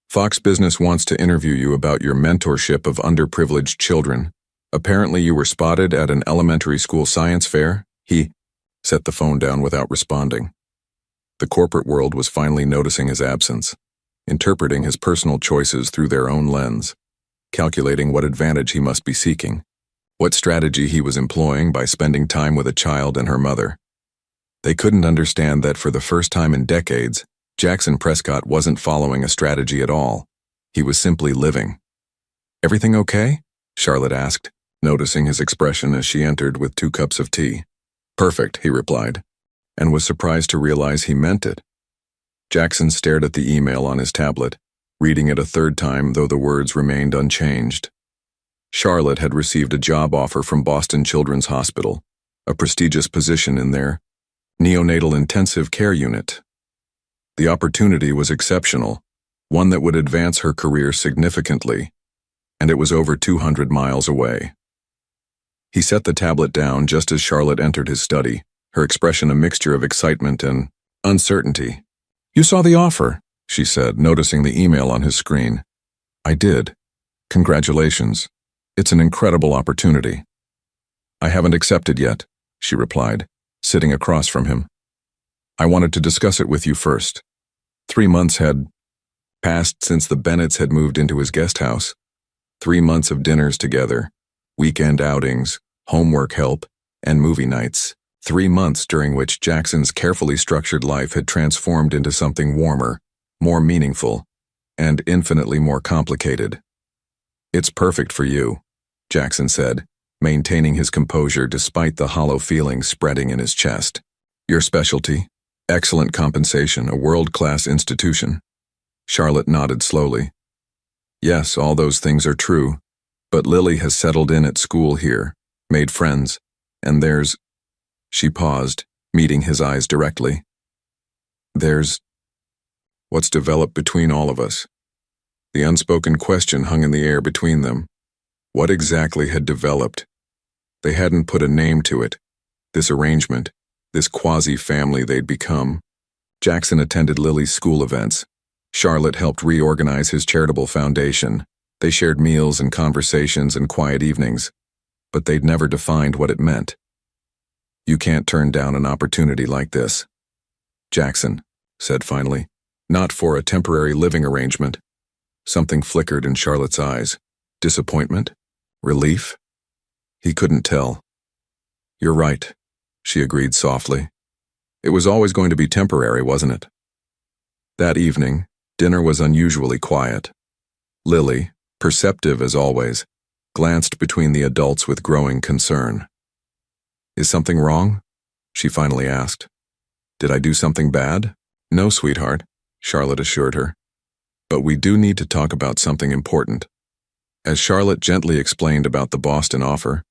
Fox Business wants to interview you about your mentorship of underprivileged children. Apparently you were spotted at an elementary school science fair. He set the phone down without responding. The corporate world was finally noticing his absence, interpreting his personal choices through their own lens, calculating what advantage he must be seeking, what strategy he was employing by spending time with a child and her mother. They couldn't understand that for the first time in decades, Jackson Prescott wasn't following a strategy at all. He was simply living. Everything okay? Charlotte asked, noticing his expression as she entered with 2 cups of tea. Perfect, he replied, and was surprised to realize he meant it. Jackson stared at the email on his tablet, reading it a 3rd time, though the words remained unchanged. Charlotte had received a job offer from Boston Children's Hospital, a prestigious position in their neonatal intensive care unit. The opportunity was exceptional, one that would advance her career significantly, and it was over 200 miles away. He set the tablet down just as Charlotte entered his study, her expression a mixture of excitement and uncertainty. You saw the offer, she said, noticing the email on his screen. I did. Congratulations. It's an incredible opportunity. I haven't accepted yet, she replied, sitting across from him. I wanted to discuss it with you first. 3 months had passed since the Bennetts had moved into his guest house. 3 months of dinners together, weekend outings, homework help, and movie nights. 3 months during which Jackson's carefully structured life had transformed into something warmer, more meaningful, and infinitely more complicated. It's perfect for you, Jackson said, maintaining his composure despite the hollow feeling spreading in his chest. Your specialty? Excellent compensation, a world-class institution. Charlotte nodded slowly. Yes, all those things are true, but Lily has settled in at school here, made friends, and there's... She paused, meeting his eyes directly. There's what's developed between all of us. The unspoken question hung in the air between them. What exactly had developed? They hadn't put a name to it. This arrangement, this quasi-family they'd become. Jackson attended Lily's school events. Charlotte helped reorganize his charitable foundation. They shared meals and conversations and quiet evenings, but they'd never defined what it meant. You can't turn down an opportunity like this, Jackson said finally. Not for a temporary living arrangement. Something flickered in Charlotte's eyes. Disappointment? Relief? He couldn't tell. You're right, she agreed softly. It was always going to be temporary, wasn't it? That evening, dinner was unusually quiet. Lily, perceptive as always, glanced between the adults with growing concern. Is something wrong? She finally asked. Did I do something bad? No, sweetheart, Charlotte assured her. But we do need to talk about something important. As Charlotte gently explained about the Boston offer,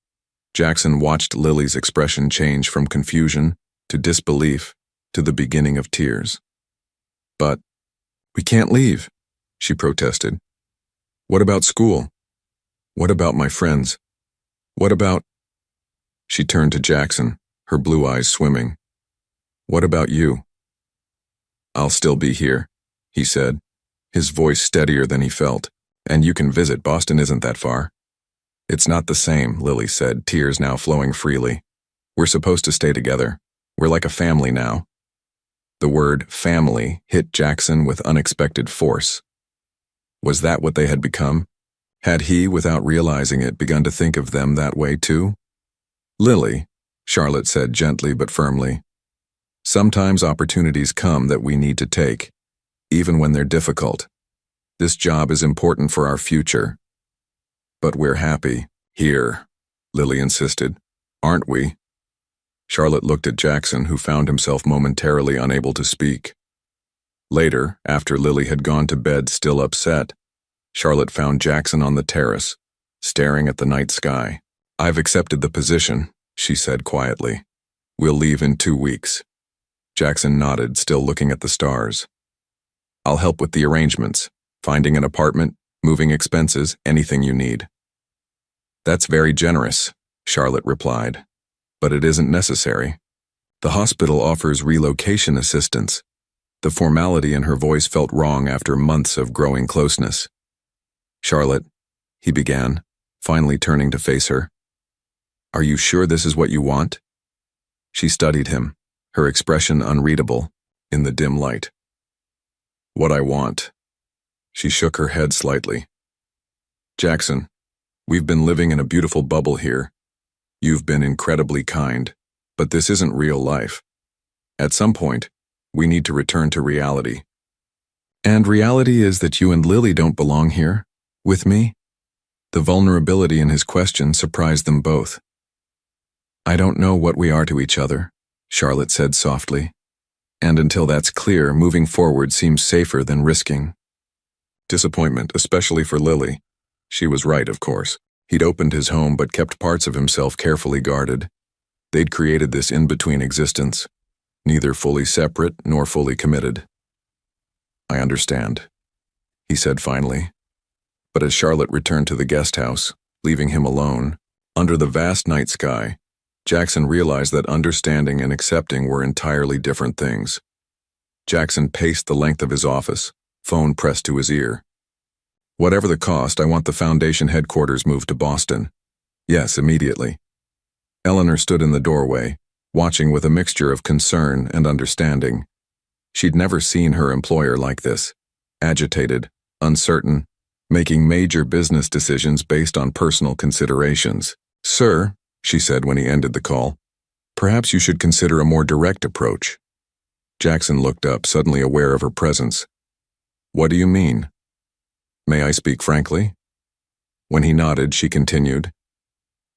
Jackson watched Lily's expression change from confusion to disbelief to the beginning of tears. But we can't leave, she protested. What about school? What about my friends? What about... She turned to Jackson, her blue eyes swimming. What about you? I'll still be here, he said, his voice steadier than he felt. And you can visit. Boston isn't that far. It's not the same, Lily said, tears now flowing freely. We're supposed to stay together. We're like a family now. The word family hit Jackson with unexpected force. Was that what they had become? Had he, without realizing it, begun to think of them that way too? Lily, Charlotte said gently but firmly, sometimes opportunities come that we need to take, even when they're difficult. This job is important for our future. But we're happy here, Lily insisted. Aren't we? Charlotte looked at Jackson, who found himself momentarily unable to speak. Later, after Lily had gone to bed still upset, Charlotte found Jackson on the terrace, staring at the night sky. I've accepted the position, she said quietly. We'll leave in 2 weeks. Jackson nodded, still looking at the stars. I'll help with the arrangements, finding an apartment, moving expenses, anything you need. That's very generous, Charlotte replied. But it isn't necessary. The hospital offers relocation assistance. The formality in her voice felt wrong after months of growing closeness. Charlotte, he began, finally turning to face her. Are you sure this is what you want? She studied him, her expression unreadable, in the dim light. What I want. She shook her head slightly. Jackson, we've been living in a beautiful bubble here. You've been incredibly kind, but this isn't real life. At some point, we need to return to reality. And reality is that you and Lily don't belong here, with me? The vulnerability in his question surprised them both. I don't know what we are to each other, Charlotte said softly. And until that's clear, moving forward seems safer than risking. Disappointment, especially for Lily. She was right, of course. He'd opened his home but kept parts of himself carefully guarded. They'd created this in-between existence, neither fully separate nor fully committed. I understand, he said finally. But as Charlotte returned to the guest house, leaving him alone, under the vast night sky, Jackson realized that understanding and accepting were entirely different things. Jackson paced the length of his office, phone pressed to his ear. Whatever the cost, I want the foundation headquarters moved to Boston. Yes, immediately. Eleanor stood in the doorway, watching with a mixture of concern and understanding. She'd never seen her employer like this, agitated, uncertain, making major business decisions based on personal considerations. Sir, she said when he ended the call, perhaps you should consider a more direct approach. Jackson looked up, suddenly aware of her presence. What do you mean? May I speak frankly? When he nodded, she continued,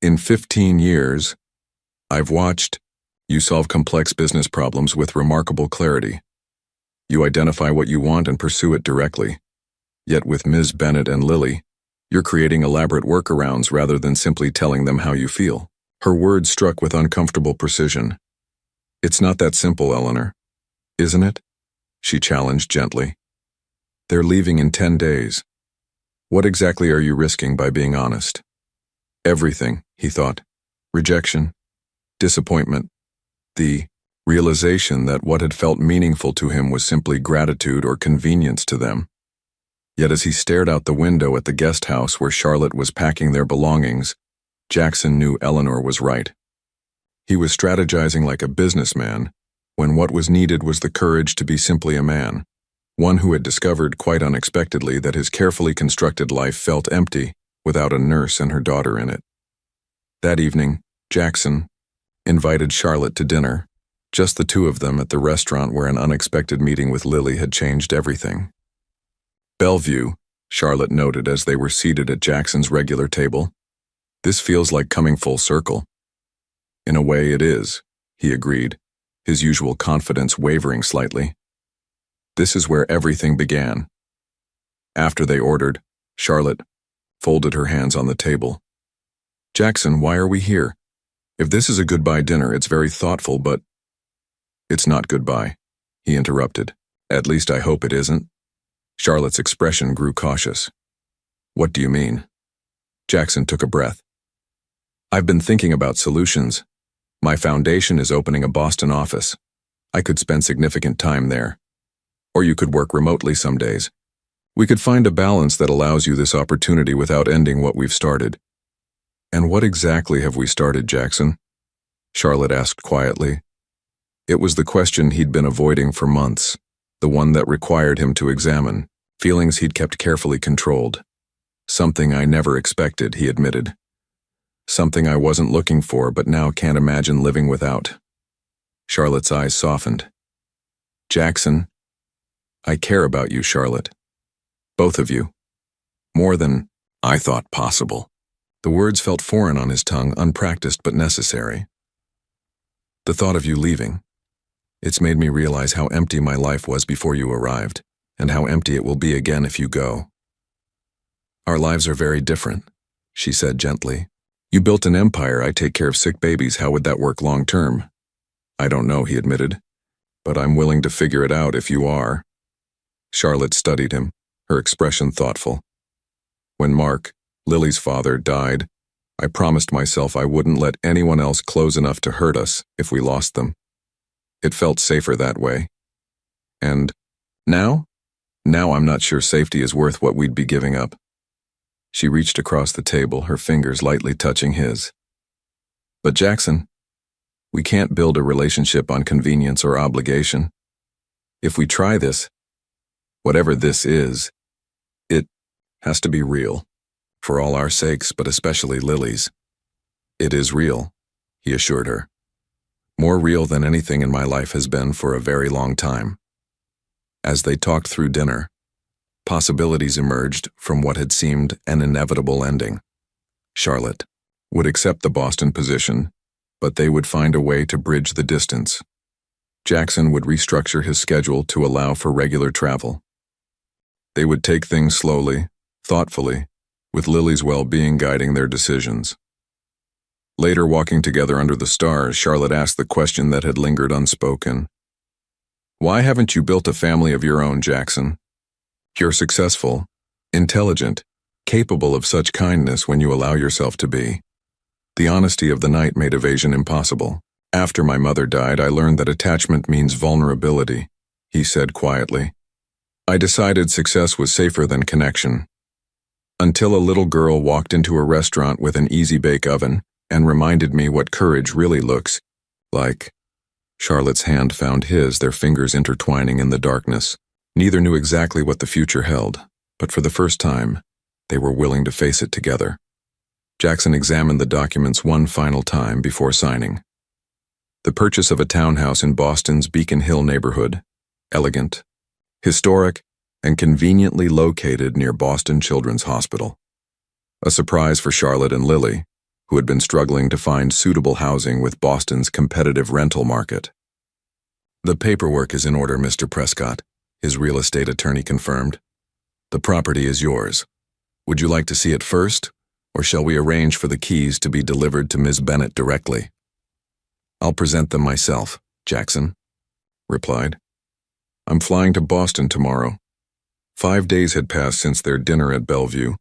in 15 years, I've watched you solve complex business problems with remarkable clarity. You identify what you want and pursue it directly. Yet with Ms. Bennett and Lily, you're creating elaborate workarounds rather than simply telling them how you feel. Her words struck with uncomfortable precision. It's not that simple, Eleanor. Isn't it? She challenged gently. They're leaving in 10 days. What exactly are you risking by being honest? Everything, he thought. Rejection, disappointment, the realization that what had felt meaningful to him was simply gratitude or convenience to them. Yet as he stared out the window at the guest house where Charlotte was packing their belongings, Jackson knew Eleanor was right. He was strategizing like a businessman, when what was needed was the courage to be simply a man, one who had discovered quite unexpectedly that his carefully constructed life felt empty without a nurse and her daughter in it. That evening, Jackson invited Charlotte to dinner, just the two of them at the restaurant where an unexpected meeting with Lily had changed everything. Bellevue, Charlotte noted as they were seated at Jackson's regular table. This feels like coming full circle. In a way it is, he agreed, his usual confidence wavering slightly. This is where everything began. After they ordered, Charlotte folded her hands on the table. Jackson, why are we here? If this is a goodbye dinner, it's very thoughtful, but… It's not goodbye, he interrupted. At least I hope it isn't. Charlotte's expression grew cautious. What do you mean? Jackson took a breath. I've been thinking about solutions. My foundation is opening a Boston office. I could spend significant time there. Or you could work remotely some days. We could find a balance that allows you this opportunity without ending what we've started. And what exactly have we started, Jackson? Charlotte asked quietly. It was the question he'd been avoiding for months, the one that required him to examine feelings he'd kept carefully controlled. Something I never expected, he admitted. Something I wasn't looking for but now can't imagine living without. Charlotte's eyes softened. Jackson, I care about you, Charlotte. Both of you. More than I thought possible. The words felt foreign on his tongue, unpracticed but necessary. The thought of you leaving. It's made me realize how empty my life was before you arrived, and how empty it will be again if you go. Our lives are very different, she said gently. You built an empire. I take care of sick babies. How would that work long term? I don't know, he admitted, but I'm willing to figure it out if you are. Charlotte studied him, her expression thoughtful. When Mark, Lily's father, died, I promised myself I wouldn't let anyone else close enough to hurt us if we lost them. It felt safer that way. And now? Now I'm not sure safety is worth what we'd be giving up. She reached across the table, her fingers lightly touching his. But Jackson, we can't build a relationship on convenience or obligation. If we try this, whatever this is, it has to be real. For all our sakes, but especially Lily's. It is real, he assured her. More real than anything in my life has been for a very long time. As they talked through dinner, possibilities emerged from what had seemed an inevitable ending. Charlotte would accept the Boston position, but they would find a way to bridge the distance. Jackson would restructure his schedule to allow for regular travel. They would take things slowly, thoughtfully, with Lily's well-being guiding their decisions. Later, walking together under the stars, Charlotte asked the question that had lingered unspoken. Why haven't you built a family of your own, Jackson? You're successful, intelligent, capable of such kindness when you allow yourself to be. The honesty of the night made evasion impossible. After my mother died, I learned that attachment means vulnerability, he said quietly. I decided success was safer than connection. Until a little girl walked into a restaurant with an easy-bake oven and reminded me what courage really looks like. Charlotte's hand found his, their fingers intertwining in the darkness. Neither knew exactly what the future held, but for the first time, they were willing to face it together. Jackson examined the documents one final time before signing. The purchase of a townhouse in Boston's Beacon Hill neighborhood, elegant, historic, and conveniently located near Boston Children's Hospital. A surprise for Charlotte and Lily, who had been struggling to find suitable housing with Boston's competitive rental market. The paperwork is in order, Mr. Prescott, his real estate attorney confirmed. The property is yours. Would you like to see it first, or shall we arrange for the keys to be delivered to Ms. Bennett directly? I'll present them myself, Jackson replied. I'm flying to Boston tomorrow. 5 days had passed since their dinner at Bellevue.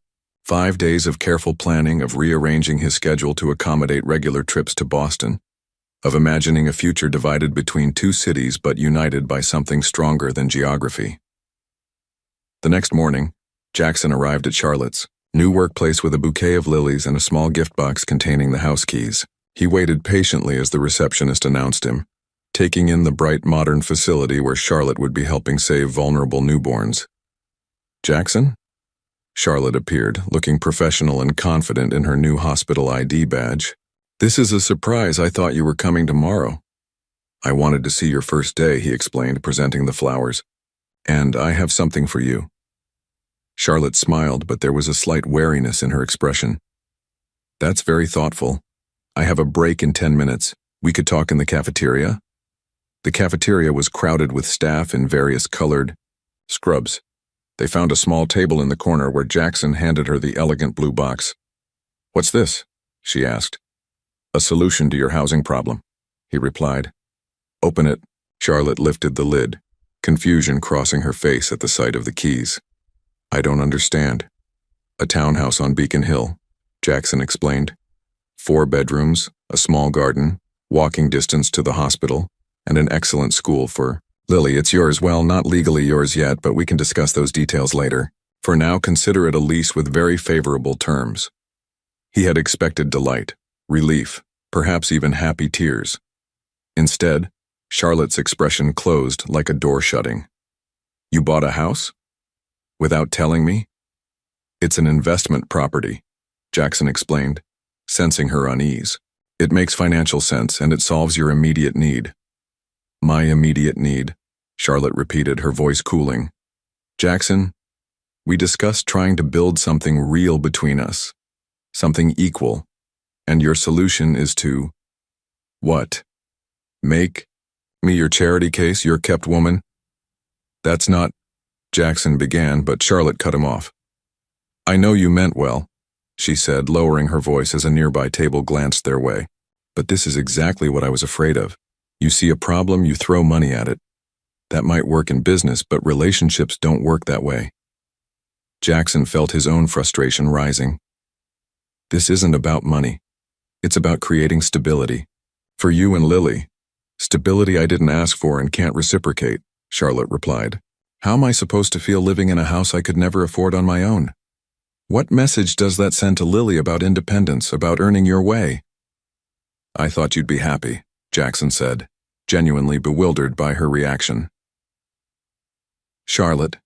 5 days of careful planning, of rearranging his schedule to accommodate regular trips to Boston, of imagining a future divided between two cities but united by something stronger than geography. The next morning, Jackson arrived at Charlotte's new workplace with a bouquet of lilies and a small gift box containing the house keys. He waited patiently as the receptionist announced him, taking in the bright modern facility where Charlotte would be helping save vulnerable newborns. Jackson? Charlotte appeared, looking professional and confident in her new hospital ID badge. This is a surprise. I thought you were coming tomorrow. I wanted to see your first day, he explained, presenting the flowers. And I have something for you. Charlotte smiled, but there was a slight wariness in her expression. That's very thoughtful. I have a break in 10 minutes. We could talk in the cafeteria? The cafeteria was crowded with staff in various colored scrubs. They found a small table in the corner where Jackson handed her the elegant blue box. What's this? She asked. A solution to your housing problem, he replied. Open it. Charlotte lifted the lid, confusion crossing her face at the sight of the keys. I don't understand. A townhouse on Beacon Hill, Jackson explained. 4 bedrooms, a small garden, walking distance to the hospital, and an excellent school for Lily. It's yours. Well, not legally yours yet, but we can discuss those details later. For now, consider it a lease with very favorable terms. He had expected delight, relief, perhaps even happy tears. Instead, Charlotte's expression closed like a door shutting. You bought a house? Without telling me? It's an investment property, Jackson explained, sensing her unease. It makes financial sense, and it solves your immediate need. My immediate need, Charlotte repeated, her voice cooling. Jackson, we discussed trying to build something real between us, something equal, and your solution is to… What? Make me your charity case, your kept woman? That's not… Jackson began, but Charlotte cut him off. I know you meant well, she said, lowering her voice as a nearby table glanced their way. But this is exactly what I was afraid of. You see a problem, you throw money at it. That might work in business, but relationships don't work that way. Jackson felt his own frustration rising. This isn't about money. It's about creating stability. For you and Lily. Stability I didn't ask for and can't reciprocate, Charlotte replied. How am I supposed to feel living in a house I could never afford on my own? What message does that send to Lily about independence, about earning your way? I thought you'd be happy, Jackson said, genuinely bewildered by her reaction. Charlotte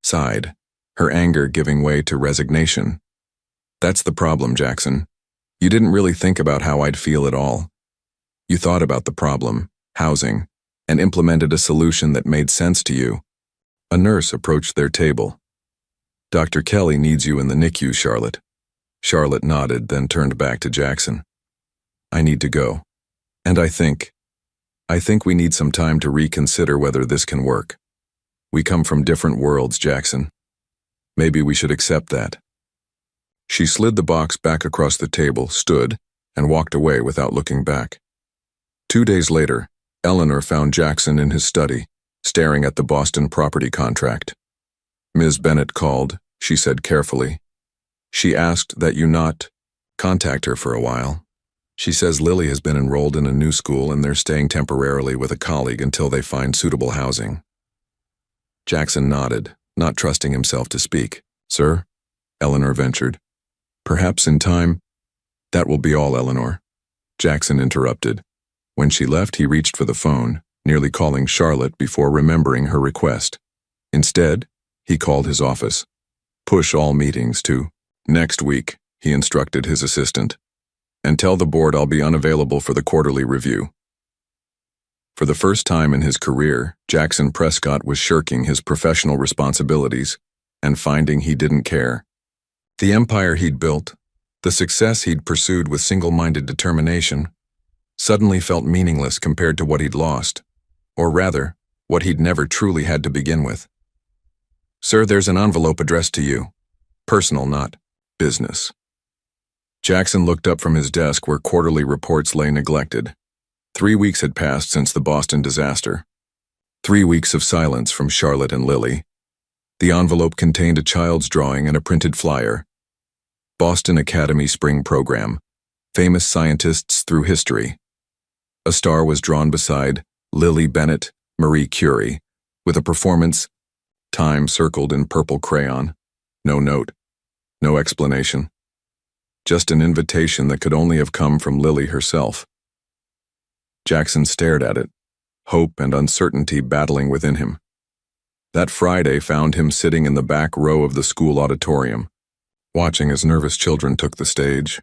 sighed, her anger giving way to resignation. That's the problem, Jackson. You didn't really think about how I'd feel at all. You thought about the problem, housing, and implemented a solution that made sense to you. A nurse approached their table. Dr. Kelly needs you in the NICU, Charlotte. Charlotte nodded, then turned back to Jackson. I need to go. And I think we need some time to reconsider whether this can work. We come from different worlds, Jackson. Maybe we should accept that. She slid the box back across the table, stood, and walked away without looking back. 2 days later, Eleanor found Jackson in his study, staring at the Boston property contract. Ms. Bennett called, she said carefully. She asked that you not contact her for a while. She says Lily has been enrolled in a new school and they're staying temporarily with a colleague until they find suitable housing. Jackson nodded, not trusting himself to speak. Sir? Eleanor ventured. Perhaps in time. That will be all, Eleanor. Jackson interrupted. When she left, he reached for the phone, nearly calling Charlotte before remembering her request. Instead, he called his office. Push all meetings to next week, he instructed his assistant. And tell the board I'll be unavailable for the quarterly review. For the first time in his career, Jackson Prescott was shirking his professional responsibilities and finding he didn't care. The empire he'd built, the success he'd pursued with single-minded determination, suddenly felt meaningless compared to what he'd lost, or rather, what he'd never truly had to begin with. Sir, there's an envelope addressed to you. Personal, not business. Jackson looked up from his desk where quarterly reports lay neglected. 3 weeks had passed since the Boston disaster. 3 weeks of silence from Charlotte and Lily. The envelope contained a child's drawing and a printed flyer. Boston Academy Spring Program. Famous scientists through history. A star was drawn beside Lily Bennett, Marie Curie, with a performance, time circled in purple crayon. No note. No explanation. Just an invitation that could only have come from Lily herself. Jackson stared at it, hope and uncertainty battling within him. That Friday found him sitting in the back row of the school auditorium, watching as nervous children took the stage.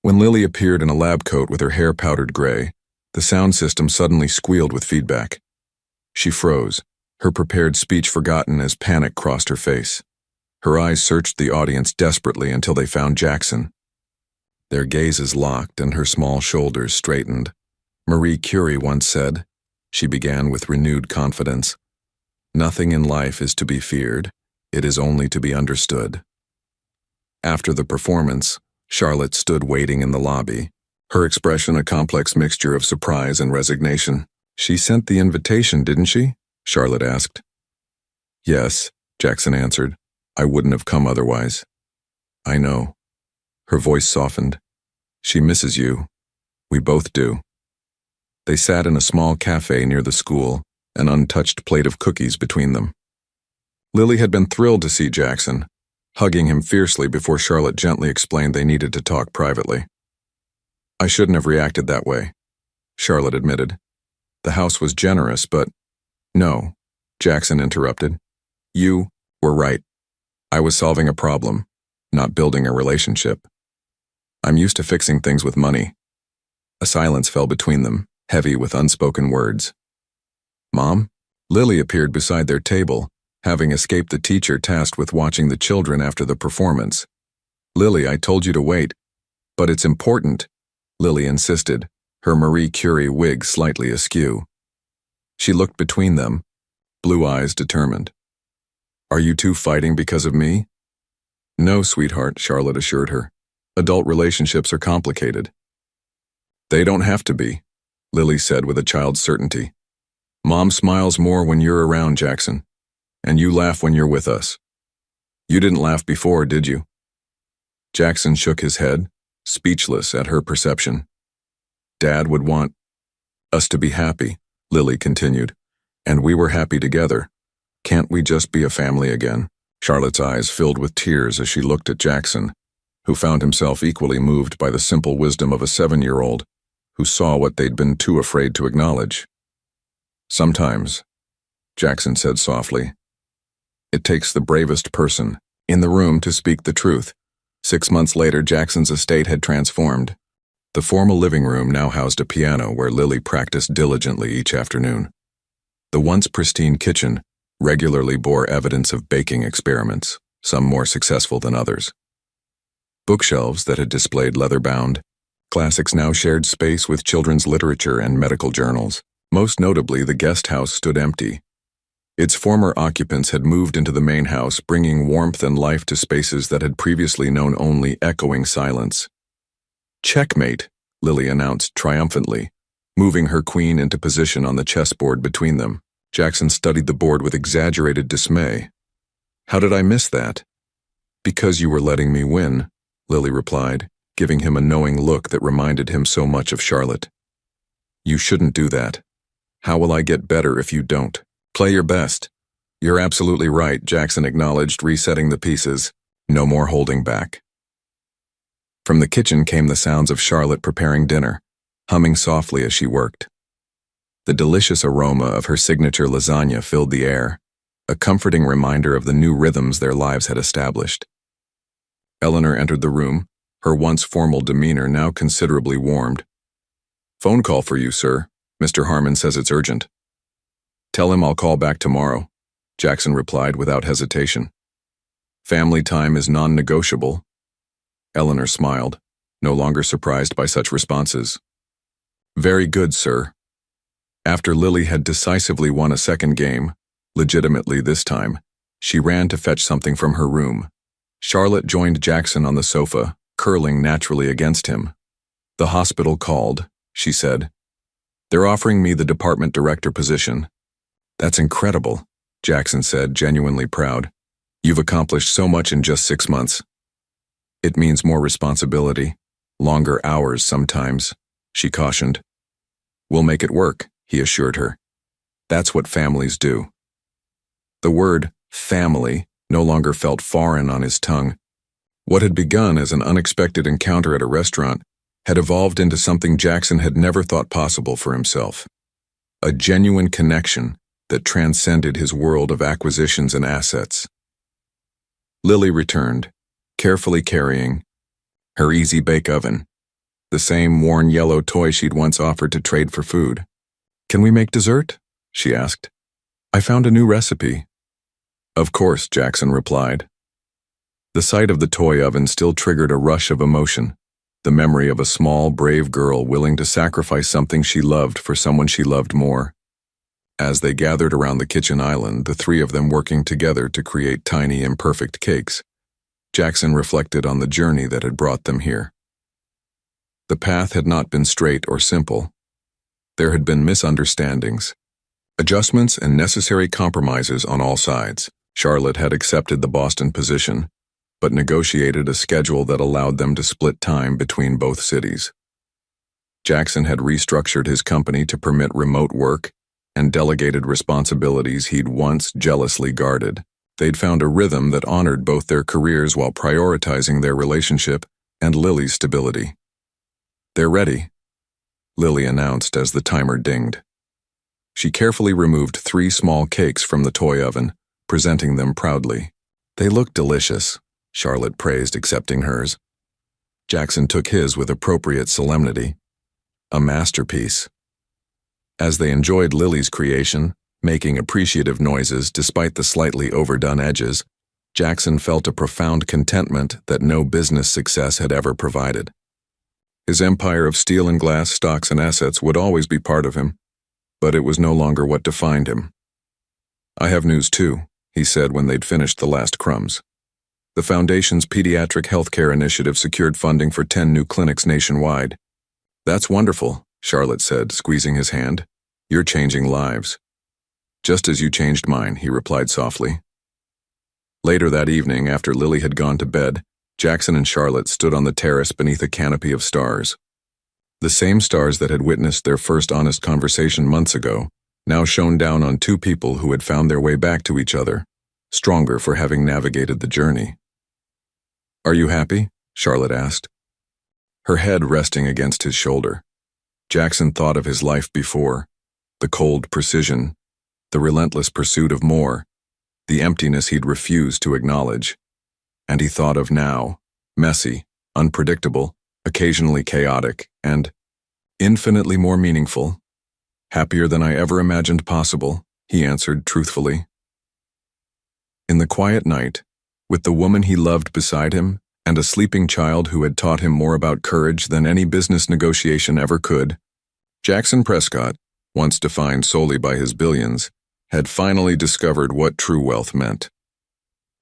When Lily appeared in a lab coat with her hair powdered gray, the sound system suddenly squealed with feedback. She froze, her prepared speech forgotten as panic crossed her face. Her eyes searched the audience desperately until they found Jackson. Their gazes locked and her small shoulders straightened. Marie Curie once said, she began with renewed confidence, "Nothing in life is to be feared, it is only to be understood." After the performance, Charlotte stood waiting in the lobby, her expression a complex mixture of surprise and resignation. "She sent the invitation, didn't she?" Charlotte asked. "Yes," Jackson answered. "I wouldn't have come otherwise." "I know." Her voice softened. "She misses you. We both do." They sat in a small cafe near the school, an untouched plate of cookies between them. Lily had been thrilled to see Jackson, hugging him fiercely before Charlotte gently explained they needed to talk privately. "I shouldn't have reacted that way," Charlotte admitted. "The house was generous, but—" "No," Jackson interrupted. "You were right. I was solving a problem, not building a relationship. I'm used to fixing things with money." A silence fell between them, heavy with unspoken words. "Mom?" Lily appeared beside their table, having escaped the teacher tasked with watching the children after the performance. "Lily, I told you to wait." "But it's important," Lily insisted, her Marie Curie wig slightly askew. She looked between them, blue eyes determined. "Are you two fighting because of me?" "No, sweetheart," Charlotte assured her. "Adult relationships are complicated." "They don't have to be," Lily said with a child's certainty. "Mom smiles more when you're around, Jackson, and you laugh when you're with us. You didn't laugh before, did you?" Jackson shook his head, speechless at her perception. "Dad would want us to be happy," Lily continued, "and we were happy together. Can't we just be a family again?" Charlotte's eyes filled with tears as she looked at Jackson, who found himself equally moved by the simple wisdom of a 7-year-old who saw what they'd been too afraid to acknowledge. "Sometimes," Jackson said softly, "it takes the bravest person in the room to speak the truth." 6 months later, Jackson's estate had transformed. The formal living room now housed a piano where Lily practiced diligently each afternoon. The once pristine kitchen regularly bore evidence of baking experiments, some more successful than others. Bookshelves that had displayed leather-bound classics now shared space with children's literature and medical journals. Most notably, the guest house stood empty. Its former occupants had moved into the main house, bringing warmth and life to spaces that had previously known only echoing silence. "Checkmate," Lily announced triumphantly, moving her queen into position on the chessboard between them. Jackson studied the board with exaggerated dismay. "How did I miss that?" "Because you were letting me win," Lily replied, giving him a knowing look that reminded him so much of Charlotte. "You shouldn't do that. How will I get better if you don't? Play your best." "You're absolutely right," Jackson acknowledged, resetting the pieces. No more holding back. From the kitchen came the sounds of Charlotte preparing dinner, humming softly as she worked. The delicious aroma of her signature lasagna filled the air, a comforting reminder of the new rhythms their lives had established. Eleanor entered the room, her once formal demeanor now considerably warmed. "Phone call for you, sir. Mr. Harmon says it's urgent." "Tell him I'll call back tomorrow," Jackson replied without hesitation. "Family time is non-negotiable." Eleanor smiled, no longer surprised by such responses. "Very good, sir." After Lily had decisively won a second game, legitimately this time, she ran to fetch something from her room. Charlotte joined Jackson on the sofa, curling naturally against him. "The hospital called," she said. They're offering me the department director position. That's incredible, Jackson said, genuinely proud. You've accomplished so much in just 6 months. It means more responsibility, longer hours sometimes, she cautioned. We'll make it work, he assured her. That's what families do. The word family no longer felt foreign on his tongue. What had begun as an unexpected encounter at a restaurant had evolved into something Jackson had never thought possible for himself. A genuine connection that transcended his world of acquisitions and assets. Lily returned, carefully carrying her easy bake oven, the same worn yellow toy she'd once offered to trade for food. Can we make dessert? She asked. I found a new recipe. Of course, Jackson replied. The sight of the toy oven still triggered a rush of emotion, the memory of a small, brave girl willing to sacrifice something she loved for someone she loved more. As they gathered around the kitchen island, the three of them working together to create tiny, imperfect cakes, Jackson reflected on the journey that had brought them here. The path had not been straight or simple. There had been misunderstandings, adjustments, and necessary compromises on all sides. Charlotte had accepted the Boston position, but negotiated a schedule that allowed them to split time between both cities. Jackson had restructured his company to permit remote work and delegated responsibilities he'd once jealously guarded. They'd found a rhythm that honored both their careers while prioritizing their relationship and Lily's stability. They're ready, Lily announced as the timer dinged. She carefully removed 3 small cakes from the toy oven, presenting them proudly. They looked delicious, Charlotte praised, accepting hers. Jackson took his with appropriate solemnity. A masterpiece. As they enjoyed Lily's creation, making appreciative noises despite the slightly overdone edges, Jackson felt a profound contentment that no business success had ever provided. His empire of steel and glass stocks and assets would always be part of him, but it was no longer what defined him. I have news too, he said when they'd finished the last crumbs. The Foundation's pediatric healthcare initiative secured funding for 10 new clinics nationwide. That's wonderful, Charlotte said, squeezing his hand. You're changing lives. Just as you changed mine, he replied softly. Later that evening, after Lily had gone to bed, Jackson and Charlotte stood on the terrace beneath a canopy of stars. The same stars that had witnessed their first honest conversation months ago now shone down on 2 people who had found their way back to each other, stronger for having navigated the journey. Are you happy? Charlotte asked, her head resting against his shoulder. Jackson thought of his life before, the cold precision, the relentless pursuit of more, the emptiness he'd refused to acknowledge. And he thought of now, messy, unpredictable, occasionally chaotic, and infinitely more meaningful. Happier than I ever imagined possible, he answered truthfully. In the quiet night, with the woman he loved beside him and a sleeping child who had taught him more about courage than any business negotiation ever could, Jackson Prescott, once defined solely by his billions, had finally discovered what true wealth meant.